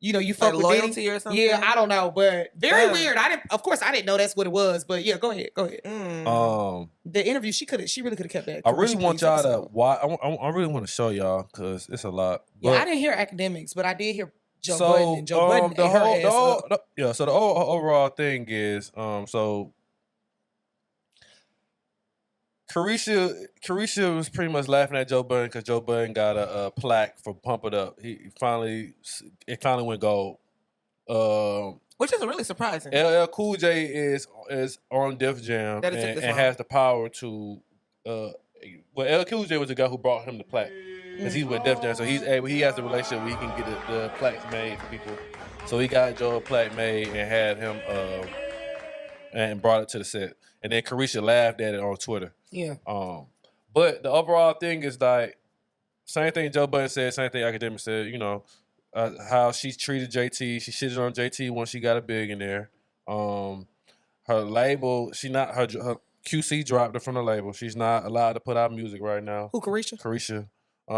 you fuck Like with loyalty Diddy. or something? Yeah, I don't know, but very weird. Of course I didn't know that's what it was, but yeah, go ahead. The interview, she really could have kept that. I really Carisha want Please y'all episode. to watch. I really want to show y'all because it's a lot. Yeah, But- I didn't hear academics, but I did hear Joe Budden. And Joe Budden the ate her ass whole, up. so the overall thing is, so Carisha was pretty much laughing at Joe Budden because Joe Budden got a plaque for Pump It Up. It finally went gold. Which is really surprising. LL Cool J is on Def Jam That and, it took this and long. has the power to. LL Cool J was the guy who brought him the plaque because he's with Def Jam, so he has the relationship where he can get the plaques made for people. So he got Joe a plaque made and had him and brought it to the set. And then Carisha laughed at it on Twitter. Yeah. But the overall thing is like same thing Joe Budden said, same thing Academic said. How she treated JT. She shitted on JT when she got a big in there. Her label, her QC dropped her from the label. She's not allowed to put out music right now. Who, Carisha? Carisha.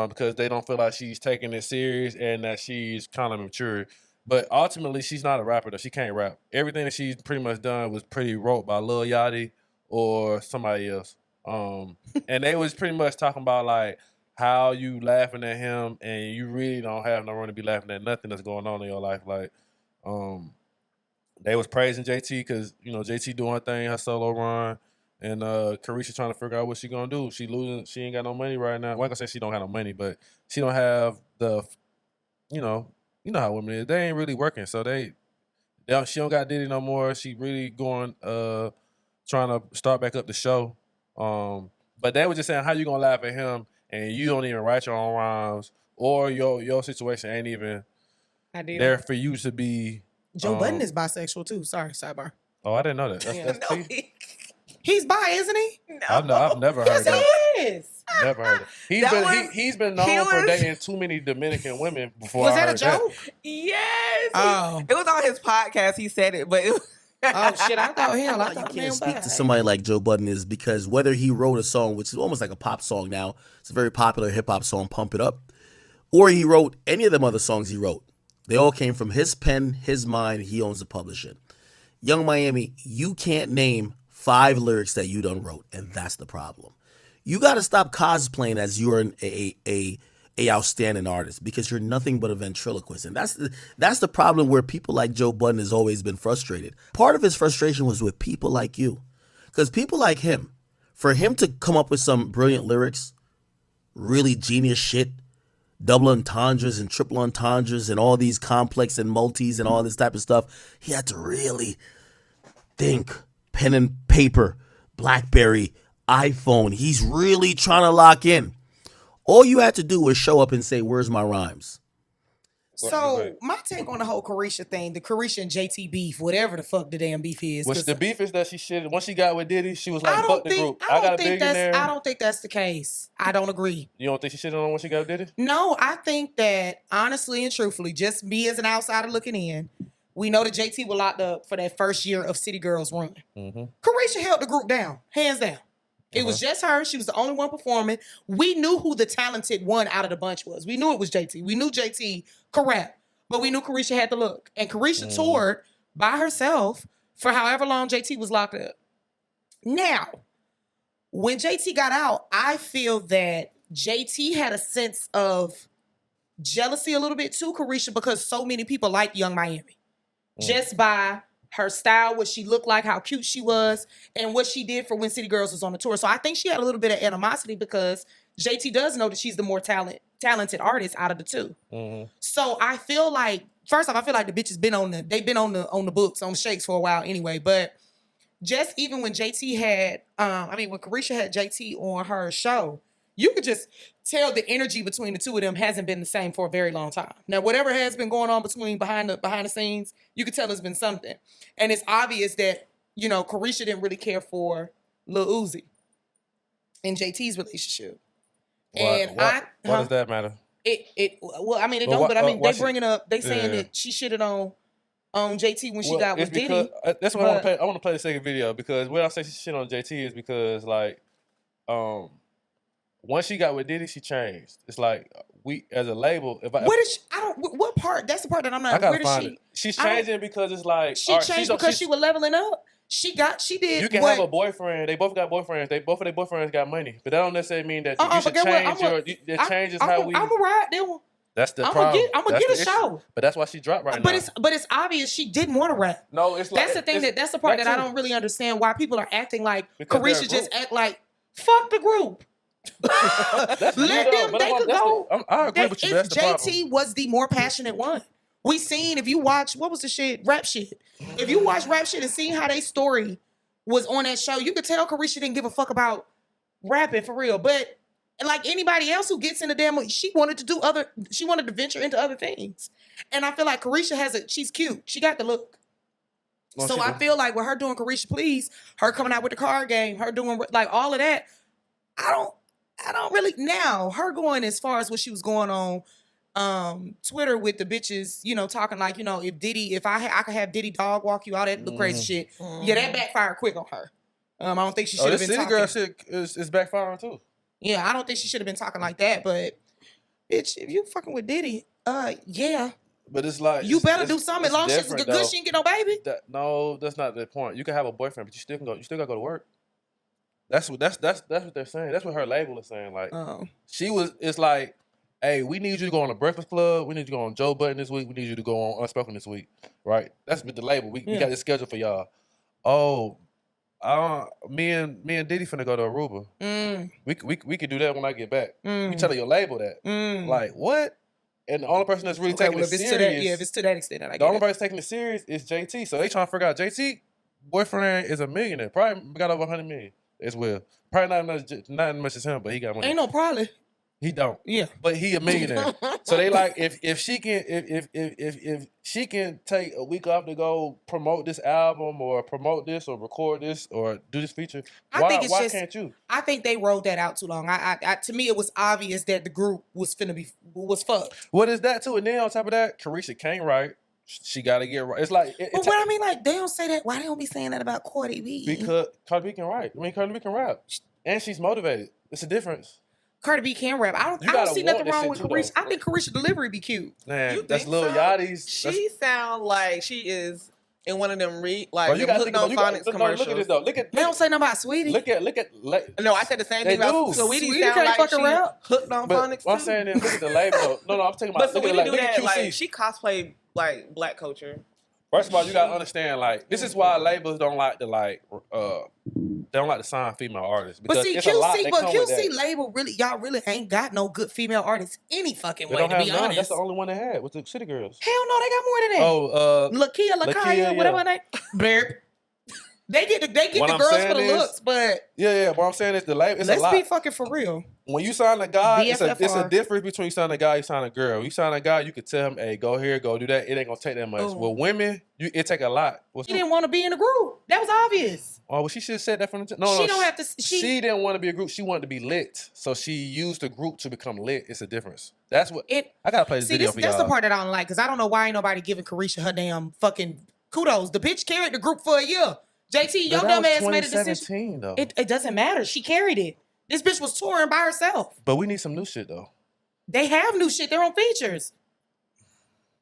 Because they don't feel like she's taking it serious and that she's kind of mature. But ultimately, she's not a rapper though. She can't rap. Everything that she's pretty much done was pretty wrote by Lil Yachty or somebody else. And they was pretty much talking about like how you laughing at him and you really don't have no room to be laughing at nothing that's going on in your life. Like, they was praising JT because JT doing her thing, her solo run, and Carisha trying to figure out what she gonna do. She losing. She ain't got no money right now. Well, I can say she don't have no money, but she don't have the, you know how women is. They ain't really working, so she don't got Diddy no more. She really going trying to start back up the show. But they were just saying how you gonna laugh at him and you don't even write your own rhymes or your situation ain't even there for you to be. Joe Budden is bisexual too. Sorry, sidebar. Oh, I didn't know that. That's He's bi, isn't he? I've never heard that. Yes. Never heard it. He's been known for dating too many Dominican women before. Was I that a heard joke? Yes. Oh. It was on his podcast. He said it, but it was Oh shit! I thought hell. I You thought can't speak to somebody like Joe Budden is because whether he wrote a song, which is almost like a pop song now, it's a very popular hip hop song, Pump It Up, or he wrote any of them other songs he wrote. They all came from his pen, his mind. He owns the publisher. Young Miami, you can't name 5 lyrics that you done wrote, and that's the problem. You got to stop cosplaying as you're a outstanding artist because you're nothing but a ventriloquist, and that's the problem where people like Joe Budden has always been frustrated. Part of his frustration was with people like you, because people like him, for him to come up with some brilliant lyrics, really genius shit, double entendres and triple entendres and all these complex and multis and all this type of stuff, he had to really think. Pen and paper, BlackBerry, iPhone. He's really trying to lock in. All you had to do was show up and say, "Where's my rhymes?" So my take on the whole Carisha thing, the Carisha and JT beef, whatever the fuck the damn beef is. Which the beef is that she shit. Once she got with Diddy, she was like, I "Fuck don't the think group. I got a billionaire." I don't think that's the case. I don't agree. You don't think she shit on when she got with Diddy? No, I think that honestly and truthfully, just me as an outsider looking in, we know that JT was locked up for that first year of City Girls run. Mm-hmm. Carisha held the group down, hands down. It was just her. She was the only one performing. We knew who the talented one out of the bunch was. We knew it was JT. We knew JT could rap, but we knew Carisha had the look. And Carisha toured by herself for however long JT was locked up. Now, when JT got out, I feel that JT had a sense of jealousy a little bit too, Carisha, because so many people like Young Miami. Just by her style, what she looked like, how cute she was, and what she did for when City Girls was on the tour. So I think she had a little bit of animosity because JT does know that she's the more talented artist out of the two. So I feel like first off, I feel like the bitch has been on the books, on the shakes for a while anyway. But just even when JT had, when Carisha had JT on her show, you could just tell the energy between the two of them hasn't been the same for a very long time. Now, whatever has been going on behind the scenes, you could tell it's been something. And it's obvious that, Carisha didn't really care for Lil Uzi in JT's relationship. Why does that matter? They bringing up, they saying that she shitted on JT when she got with Diddy. That's what I want to play. I want to play the second video because when I say she shit on JT is because once she got with Diddy, she changed. It's like we as a label. What part? That's the part that I'm not. I gotta where find does it. She's changing because it's like she changed because she was leveling up. She did. You can have a boyfriend. They both got boyfriends. Both of their boyfriends got money, but that don't necessarily mean that you should change that changes how we. I'm gonna ride them. That's the problem. I'm gonna get a show. But that's why she dropped now. But it's obvious she didn't want to rap. No, it's like that's the thing that's the part that I don't really understand why people are acting like Carisha just act like fuck the group. Let them. They could go. I agree with you. That's the problem. JT was the more passionate one. We seen, if you watch, what was the shit? Rap shit. If you watch rap shit and seen how they story was on that show, you could tell Carisha didn't give a fuck about rapping for real. But like anybody else who gets in the damn, she wanted to venture into other things. And I feel like Carisha she's cute. She got the look. So I feel like with her doing Carisha Please, her coming out with the card game, her doing like all of that, I don't really, now her going as far as what she was going on Twitter with the bitches, talking like, if I could have Diddy dog walk you, all that crazy shit. Yeah, that backfired quick on her. I don't think she should have been talking. Girl shit is backfiring too. Yeah, I don't think she should have been talking like that. But bitch, if you fucking with Diddy, yeah. But it's like you better do something. As long as she's good, she ain't get no baby. No, that's not the point. You can have a boyfriend, but you still gotta go to work. That's what they're saying. That's what her label is saying. Like it's like, hey, we need you to go on the Breakfast Club. We need you to go on Joe Budden this week. We need you to go on Unspoken this week. Right? That's with the label. We got this schedule for y'all. Oh, me and Diddy finna go to Aruba. We could do that when I get back. You telling your label that. Like, what? And the only person that's really taking it serious. If it's to that extent, I get the only person taking it serious is JT. So they trying to figure out JT boyfriend is a millionaire. Probably got over 100 million as well. Probably not as much as him, but he got money. Ain't no probably. He don't. Yeah. But he a millionaire. So they like if she can take a week off to go promote this album or promote this or record this or do this feature, why can't you? I think they rolled that out too long. To me it was obvious that the group was fucked. What is that too? And then on top of that, Carisha can't write. She got to get right. It's like but what I mean, like they don't say that. Why they don't be saying that about Cardi B? Because Cardi B can write. Cardi B can rap, and she's motivated. It's a difference. Cardi B can rap. I don't see nothing wrong with Carisha. I think Carisha delivery be cute. Man, that's Lil Yachty's. She sound like she is in one of them hooked on phonics commercials. Look at this though. They don't say nothing about Sweetie. Look at. No, I said the same thing about Sweetie. Sound like fucking rap. Hooked on phonics. What I'm saying is, look at the label. No, I'm talking about. But Sweetie do that. Like she cosplay like black culture. First of all, you gotta understand, like, this is why labels don't like to sign female artists. But see, it's QC label y'all really ain't got no good female artists any fucking way, to be honest. That's the only one they had with the City Girls. Hell no, they got more than that. Lakia, whatever her name. They get the girls for the looks, but yeah. What I'm saying is the label. Let's be fucking for real. When you sign a guy, it's a difference between signing a guy and signing a girl. You sign a guy, you could tell him, hey, go here, go do that. It ain't gonna take that much. Well, women, it take a lot. She didn't want to be in a group. That was obvious. Oh, well, she should have said that from the No, she don't have to. She didn't want to be a group. She wanted to be lit. So she used the group to become lit. It's a difference. That's what I gotta play this video for y'all. That's the part that I don't like because I don't know why ain't nobody giving Carisha her damn fucking kudos. The bitch carried the group for a year. JT, your dumb ass made a decision. Though. It doesn't matter. She carried it. This bitch was touring by herself. But we need some new shit though. They have new shit. They're on features.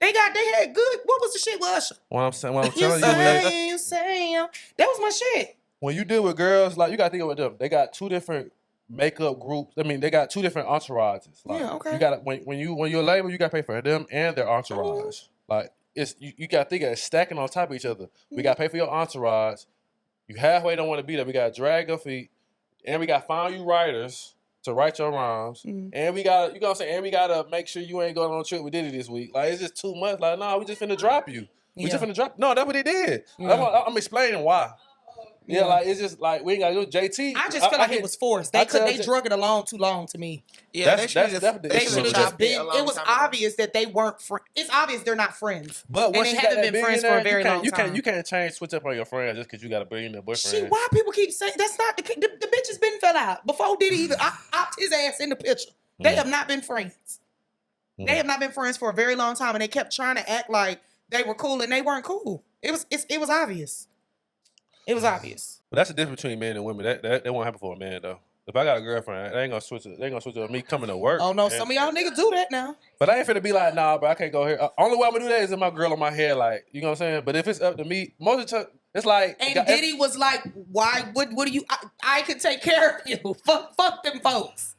They had good. What was the shit with Usher? What I'm telling you that was my shit. When you deal with girls, like you gotta think about them. They got two different makeup groups. I mean, they got two different entourages. Like, yeah, okay. You gotta when you're a label, you gotta pay for them and their entourage. Like it's you gotta think of it stacking on top of each other. We gotta pay for your entourage. You halfway don't want to be there. We gotta drag your feet. And we got to find you writers to right your wrongs, and we gotta, you know what I'm saying, and we gotta make sure you ain't going on a trip with Diddy this week. Like, it's just too much. Like, nah, we just finna drop you. We just finna drop. No, that's what he did. I'm explaining why. Yeah, like, it's just like we ain't gotta do JT. I just feel like it was forced. They drug it along too long to me. Yeah, that's they should have just been. It was obvious that they weren't friends. It's obvious they're not friends. But and they haven't been friends for a very long time. You can't switch up on your friends just because you got a billionaire boyfriend. Why people keep saying that's not the bitch has been fell out before Diddy even opt his ass in the picture. They have not been friends. They have not been friends for a very long time, and they kept trying to act like they were cool, and they weren't cool. It was obvious. It was obvious. But that's the difference between men and women. That won't happen for a man though. If I got a girlfriend, they ain't gonna switch it. They ain't gonna switch it on me coming to work. Oh no, some of y'all niggas do that now. But I ain't finna be like, nah, bro, I can't go here. Only way I'm gonna do that is if my girl on my head, like, you know what I'm saying? But if it's up to me, most of the time, it's like. And Diddy was like, why, what do you, I can take care of you. Fuck them folks.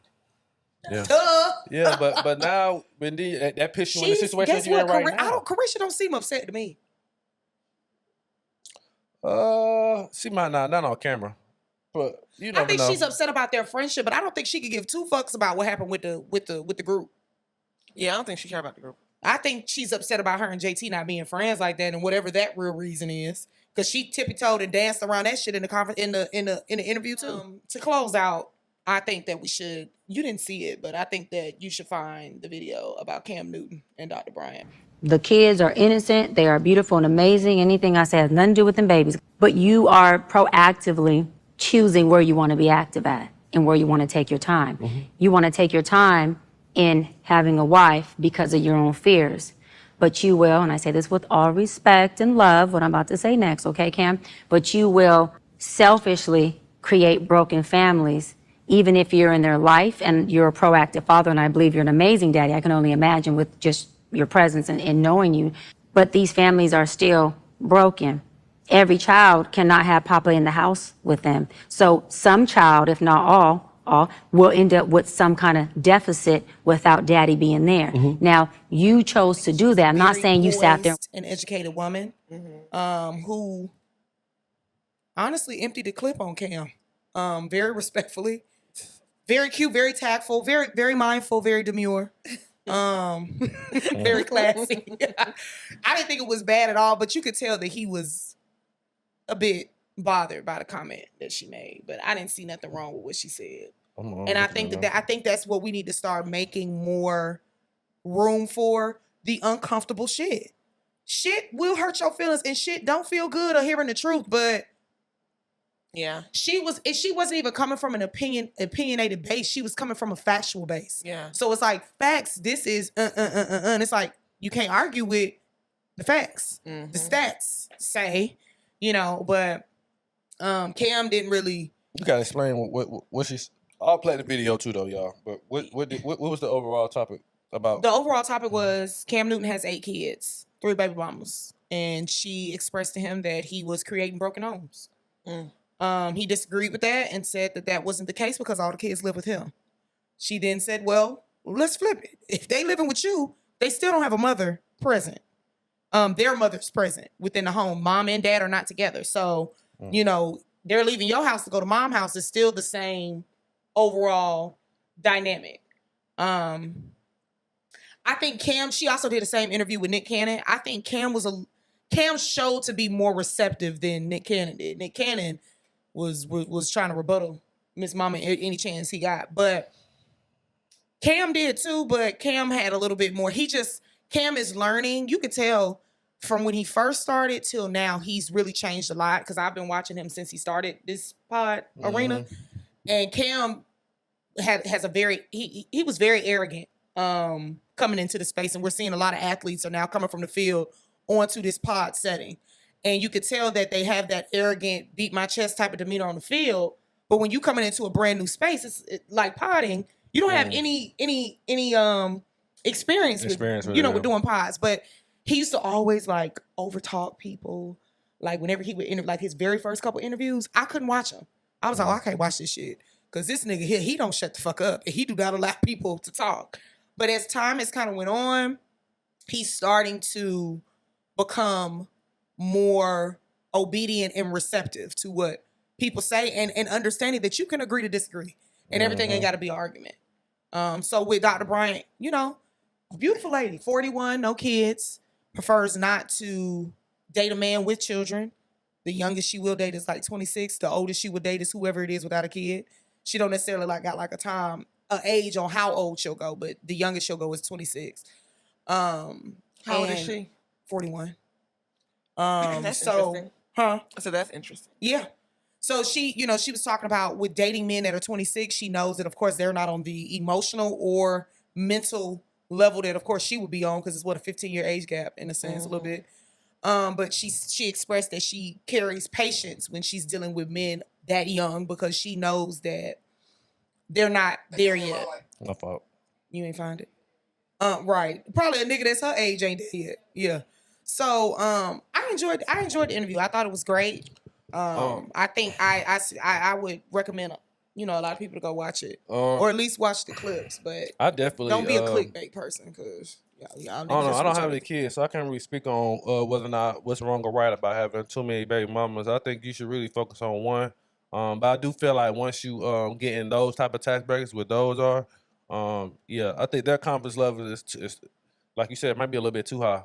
Yeah. Duh. Yeah, but now, when that pissed you in the situation you're in right now. Carisha don't seem upset to me. She might not on camera. But you never know. I think she's upset about their friendship, but I don't think she could give two fucks about what happened with the group. Yeah, I don't think she cares about the group. I think she's upset about her and JT not being friends like that, and whatever that real reason is, because she tippy-toed and danced around that shit in the conference in the interview too. To close out, I think that we should. You didn't see it, but I think that you should find the video about Cam Newton and Dr. Bryant. The kids are innocent. They are beautiful and amazing. Anything I say has nothing to do with them babies. But you are proactively choosing where you want to be active at and where you want to take your time. You want to take your time in having a wife because of your own fears. But you will, and I say this with all respect and love, what I'm about to say next, okay, Cam? But you will selfishly create broken families, even if you're in their life and you're a proactive father, and I believe you're an amazing daddy. I can only imagine with just your presence and knowing you. But these families are still broken. Every child cannot have Papa in the house with them. So some child, if not all will end up with some kind of deficit without daddy being there. Now, you chose to do that. I'm not saying you sat there. An educated woman who honestly emptied the clip on Cam very respectfully. Very cute, very tactful, very, very mindful, very demure. Very classy. I didn't think it was bad at all, but you could tell that he was a bit bothered by the comment that she made, but I didn't see nothing wrong with what she said. And I think I think that's what we need to start making more room for, the uncomfortable shit. Shit will hurt your feelings, and shit don't feel good or hearing the truth, but yeah, she wasn't even coming from an opinionated base. She was coming from a factual base. Yeah. So it's like facts. This is and it's like you can't argue with the facts. The stats say, you know, but Cam didn't really. You gotta explain what she's. I'll play the video too, though, y'all. But what was the overall topic about? The overall topic was Cam Newton has 8 kids, 3 baby mamas, and she expressed to him that he was creating broken homes. He disagreed with that and said that wasn't the case because all the kids live with him. She then said, well, let's flip it. If they living with you, they still don't have a mother present. Their mother's present within the home. Mom and dad are not together. So, you know, they're leaving your house to go to mom's house. It's still the same overall dynamic. I think Cam, she also did the same interview with Nick Cannon. I think Cam showed to be more receptive than Nick Cannon did. Nick Cannon was trying to rebuttal Miss Mama any chance he got. But Cam did too, but Cam had a little bit more. Cam is learning. You could tell from when he first started till now, he's really changed a lot because I've been watching him since he started this pod arena. And Cam has a he was very arrogant coming into the space, and we're seeing a lot of athletes are now coming from the field onto this pod setting. And you could tell that they have that arrogant, beat my chest type of demeanor on the field. But when you coming into a brand new space, it's like podding. You don't have any experience with with doing pods. But he used to always like overtalk people. Like whenever he would like his very first couple interviews, I couldn't watch him. I was like, I can't watch this shit. Because this nigga here, he don't shut the fuck up. And he do not allow people to talk. But as time has kind of went on, he's starting to become more obedient and receptive to what people say and understanding that you can agree to disagree. and everything ain't got to be an argument. So with Dr. Bryant, you know, beautiful lady, 41, no kids, prefers not to date a man with children. The youngest she will date is like 26. The oldest she would date is whoever it is without a kid. She don't necessarily like got like a age on how old she'll go, but the youngest she'll go is 26. How old is she? 41. That's interesting. So that's interesting. Yeah. So she, you know, she was talking about with dating men that are 26, she knows that, of course, they're not on the emotional or mental level that, of course, she would be on because it's what, a 15-year age gap in a sense, a little bit. But she expressed that she carries patience when she's dealing with men that young because she knows that they're not there yet. My fault. You ain't find it? Right. Probably a nigga that's her age ain't there yet. Yeah. So I enjoyed the interview. I thought it was great. I think I would recommend a lot of people to go watch it or at least watch the clips. But I definitely don't be a clickbait person because I don't have any kids, so I can't really speak on whether or not what's wrong or right about having too many baby mamas. I think you should really focus on one. But I do feel like once you get in those type of tax brackets, what those are, I think their confidence level is like you said, it might be a little bit too high.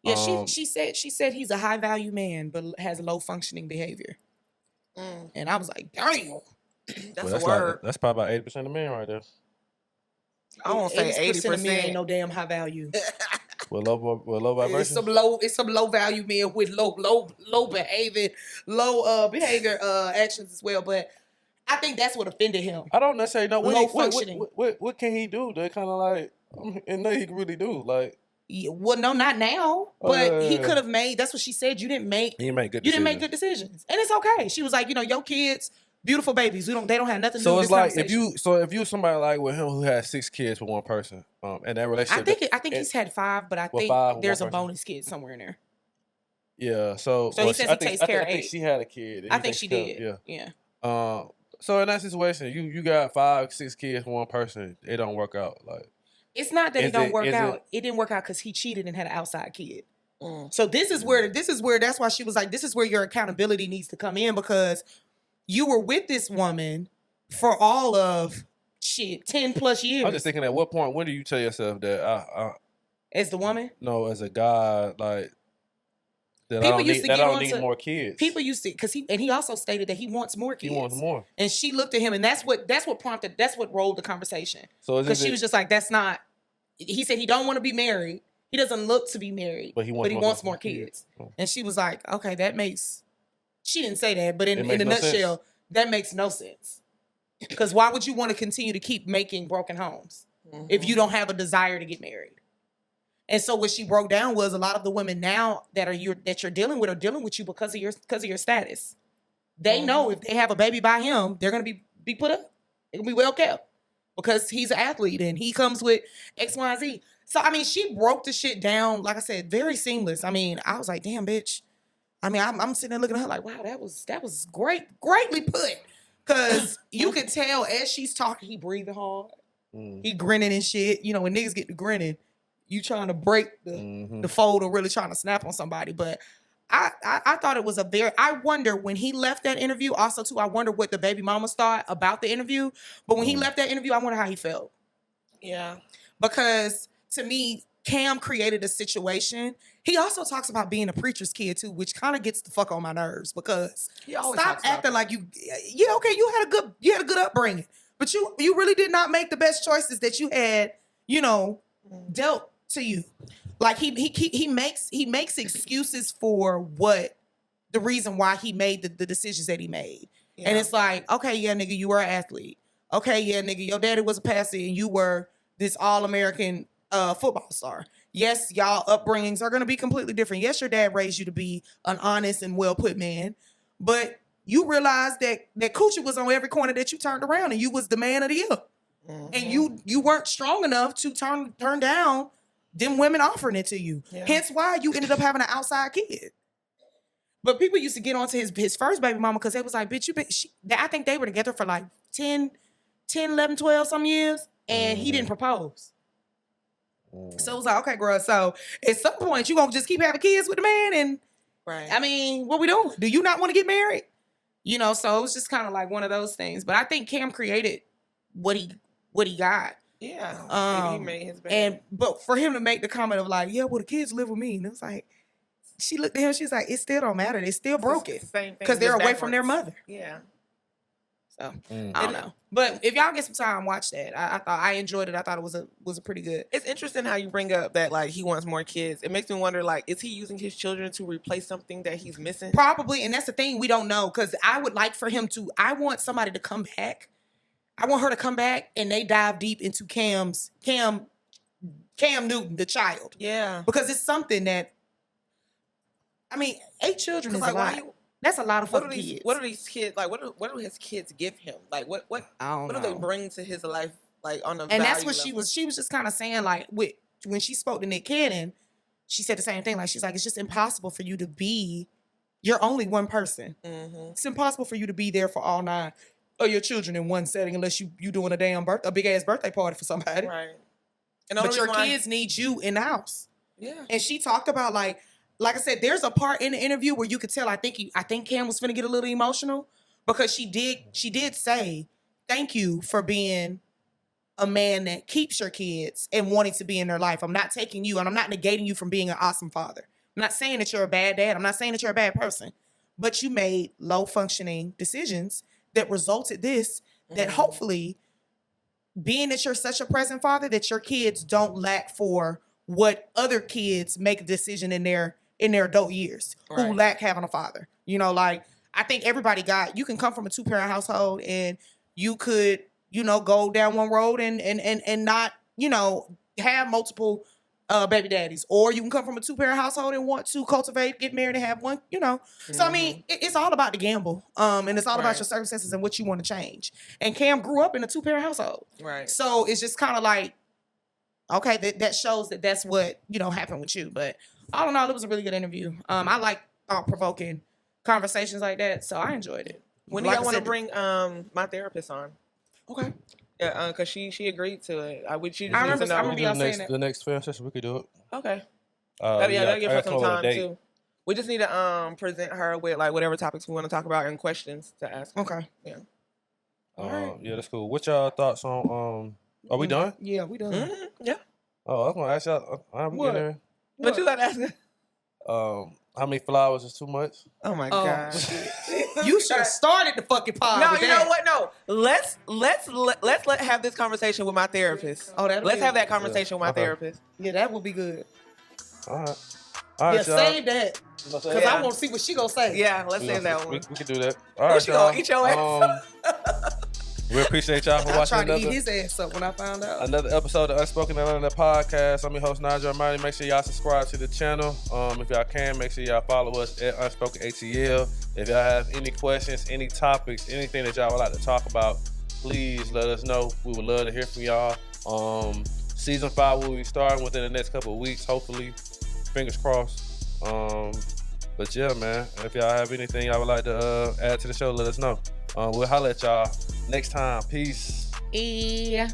Yeah, she said he's a high value man, but has low functioning behavior. And I was like, damn, that's a word. That's probably about 80% of men right there. I won't say 80%. of men ain't no damn high value. With low vibrations. It's some low value men with low behavior actions as well. But I think that's what offended him. I don't necessarily know low functioning. What can he do to kind of like, and nothing he can really do like. Yeah, well, no, not now. But he could have made. That's what she said. You didn't make good decisions, and it's okay. She was like, your kids, beautiful babies. They don't have nothing to do with this conversation. if you somebody like with him who has 6 kids with one person, and that relationship. I think he's had 5, but I think there's a bonus kid somewhere in there. Yeah. So he says he takes care of 8. I think she had a kid. I think she did. Yeah. So in that situation, you got 5, 6 kids with one person. It don't work out like. It's not that it don't work out. It didn't work out because he cheated and had an outside kid. So this is where that's why she was like, this is where your accountability needs to come in because you were with this woman for all of 10 plus years. I'm just thinking at what point, when do you tell yourself that as the woman? No, as a guy, like that people I don't need more kids. People used to because he also stated that he wants more kids. He wants more. And she looked at him and that's what rolled the conversation. So because she was just like, that's not. He said he don't want to be married. He doesn't look to be married, but he wants more kids. And she was like, okay, that makes. She didn't say that, but in a nutshell, that makes no sense. Because why would you want to continue to keep making broken homes if you don't have a desire to get married? And so what she broke down was a lot of the women now that you're dealing with are dealing with you because of your status. They know if they have a baby by him, they're gonna be put up. They're gonna be well kept because he's an athlete and he comes with X, Y, and Z. So I mean, she broke the shit down, like I said, very seamless. I mean, I was like, damn, bitch. I mean, I'm sitting there looking at her like, wow, that was greatly put. Cause you could tell as she's talking, he breathing hard. He grinning and shit. When niggas get to grinning, you trying to break the fold or really trying to snap on somebody. But I thought it was I wonder when he left that interview, also too, I wonder what the baby mamas thought about the interview. But when he left that interview, I wonder how he felt. Yeah. Because to me, Cam created a situation. He also talks about being a preacher's kid too, which kind of gets the fuck on my nerves because stop acting like you had a good upbringing, but you really did not make the best choices that you had, dealt to you. Like he makes excuses for what the reason why he made the decisions that he made. Yeah. And it's like, okay, yeah, nigga, you were an athlete. Okay, yeah, nigga, your daddy was a pastor and you were this all-American football star. Yes, y'all upbringings are going to be completely different. Yes, your dad raised you to be an honest and well-put man, but you realized that coochie was on every corner that you turned around and you was the man of the year. And you weren't strong enough to turn down them women offering it to you. Yeah. Hence why you ended up having an outside kid. But people used to get onto his first baby mama because they was like, bitch, I think they were together for like 10, 11, 12 some years, and he didn't propose. So it was like, okay, girl, so at some point you gonna just keep having kids with the man and right. I mean, what we doing? Do you not want to get married? So it was just kind of like one of those things. But I think Cam created what he got. Yeah. He made his bed. But for him to make the comment of like, yeah, well, the kids live with me, and it was like, she looked at him, she's like, it still don't matter. They still broken because they're away from their mother. Yeah. So I don't know, but if y'all get some time, watch that. I thought I enjoyed it. I thought it was a pretty good. It's interesting how you bring up that like he wants more kids. It makes me wonder like, is he using his children to replace something that he's missing? Probably, and that's the thing, we don't know, because I would like for him to. I want somebody to come back. I want her to come back and they dive deep into Cam Newton, the child. Yeah, because it's something that. I mean, 8 children is like, a lot. That's a lot of fucking kids. What are these kids like? What do his kids give him? Like what do they bring to his life? Like on the and that's what she was just kind of saying like when she spoke to Nick Cannon, she said the same thing. Like she's like, it's just impossible for you to be. You're only one person. Mm-hmm. It's impossible for you to be there for all 9 of your children in one setting unless you doing a big ass birthday party for somebody. Right. And but your kids need you in the house. Yeah. And she talked about like I said, there's a part in the interview where you could tell. I think Cam was finna get a little emotional because she did say, "Thank you for being a man that keeps your kids and wanting to be in their life. I'm not taking you and I'm not negating you from being an awesome father. I'm not saying that you're a bad dad. I'm not saying that you're a bad person, but you made low functioning decisions that resulted that hopefully, being that you're such a present father, that your kids don't lack for what other kids make a decision in their adult years who lack having a father. You know, like I think everybody you can come from a 2-parent household and you could, go down one road and not, have multiple baby daddies. Or you can come from a 2-parent household and want to cultivate, get married and have one, Mm-hmm. So I mean, it's all about the gamble. And it's all about your circumstances and what you want to change. And Cam grew up in a 2-parent household. Right. So it's just kind of like, okay, that shows that that's what, happened with you. But all in all, it was a really good interview. I like thought-provoking conversations like that, so I enjoyed it. When do y'all want to bring my therapist on? Okay. Yeah, because she agreed to it. I remember y'all saying that. The next film session, we could do it. Okay. That'll give her some time, too. We just need to present her with, like, whatever topics we want to talk about and questions to ask. Okay. Yeah. All right. Yeah, that's cool. What y'all thoughts on... Are we done? Yeah, we done. Mm-hmm. Yeah. Oh, I was going to ask y'all... What? What you got to ask? How many flowers is too much? Oh my god! You should have started the fucking pod. No, with you that. know what? No, let's have this conversation with my therapist. Oh, let's have that conversation with my therapist. Yeah, that would be good. All right. Yeah, y'all. save that because I want to see what she gonna say. Yeah, let's save that one. We can do that. All right, What you gonna eat your ass? We appreciate y'all for I watching tried to eat his ass up when I found out. another episode of Unspoken Atlanta Podcast. I'm your host, Nigel Armani. Make sure y'all subscribe to the channel. If y'all can, make sure y'all follow us at Unspoken ATL. If y'all have any questions, any topics, anything that y'all would like to talk about, please let us know. We would love to hear from y'all. Season 5 will be starting within the next couple of weeks, hopefully. Fingers crossed. But yeah, man, if y'all have anything y'all would like to add to the show, let us know. We'll holler at y'all next time. Peace. Yeah.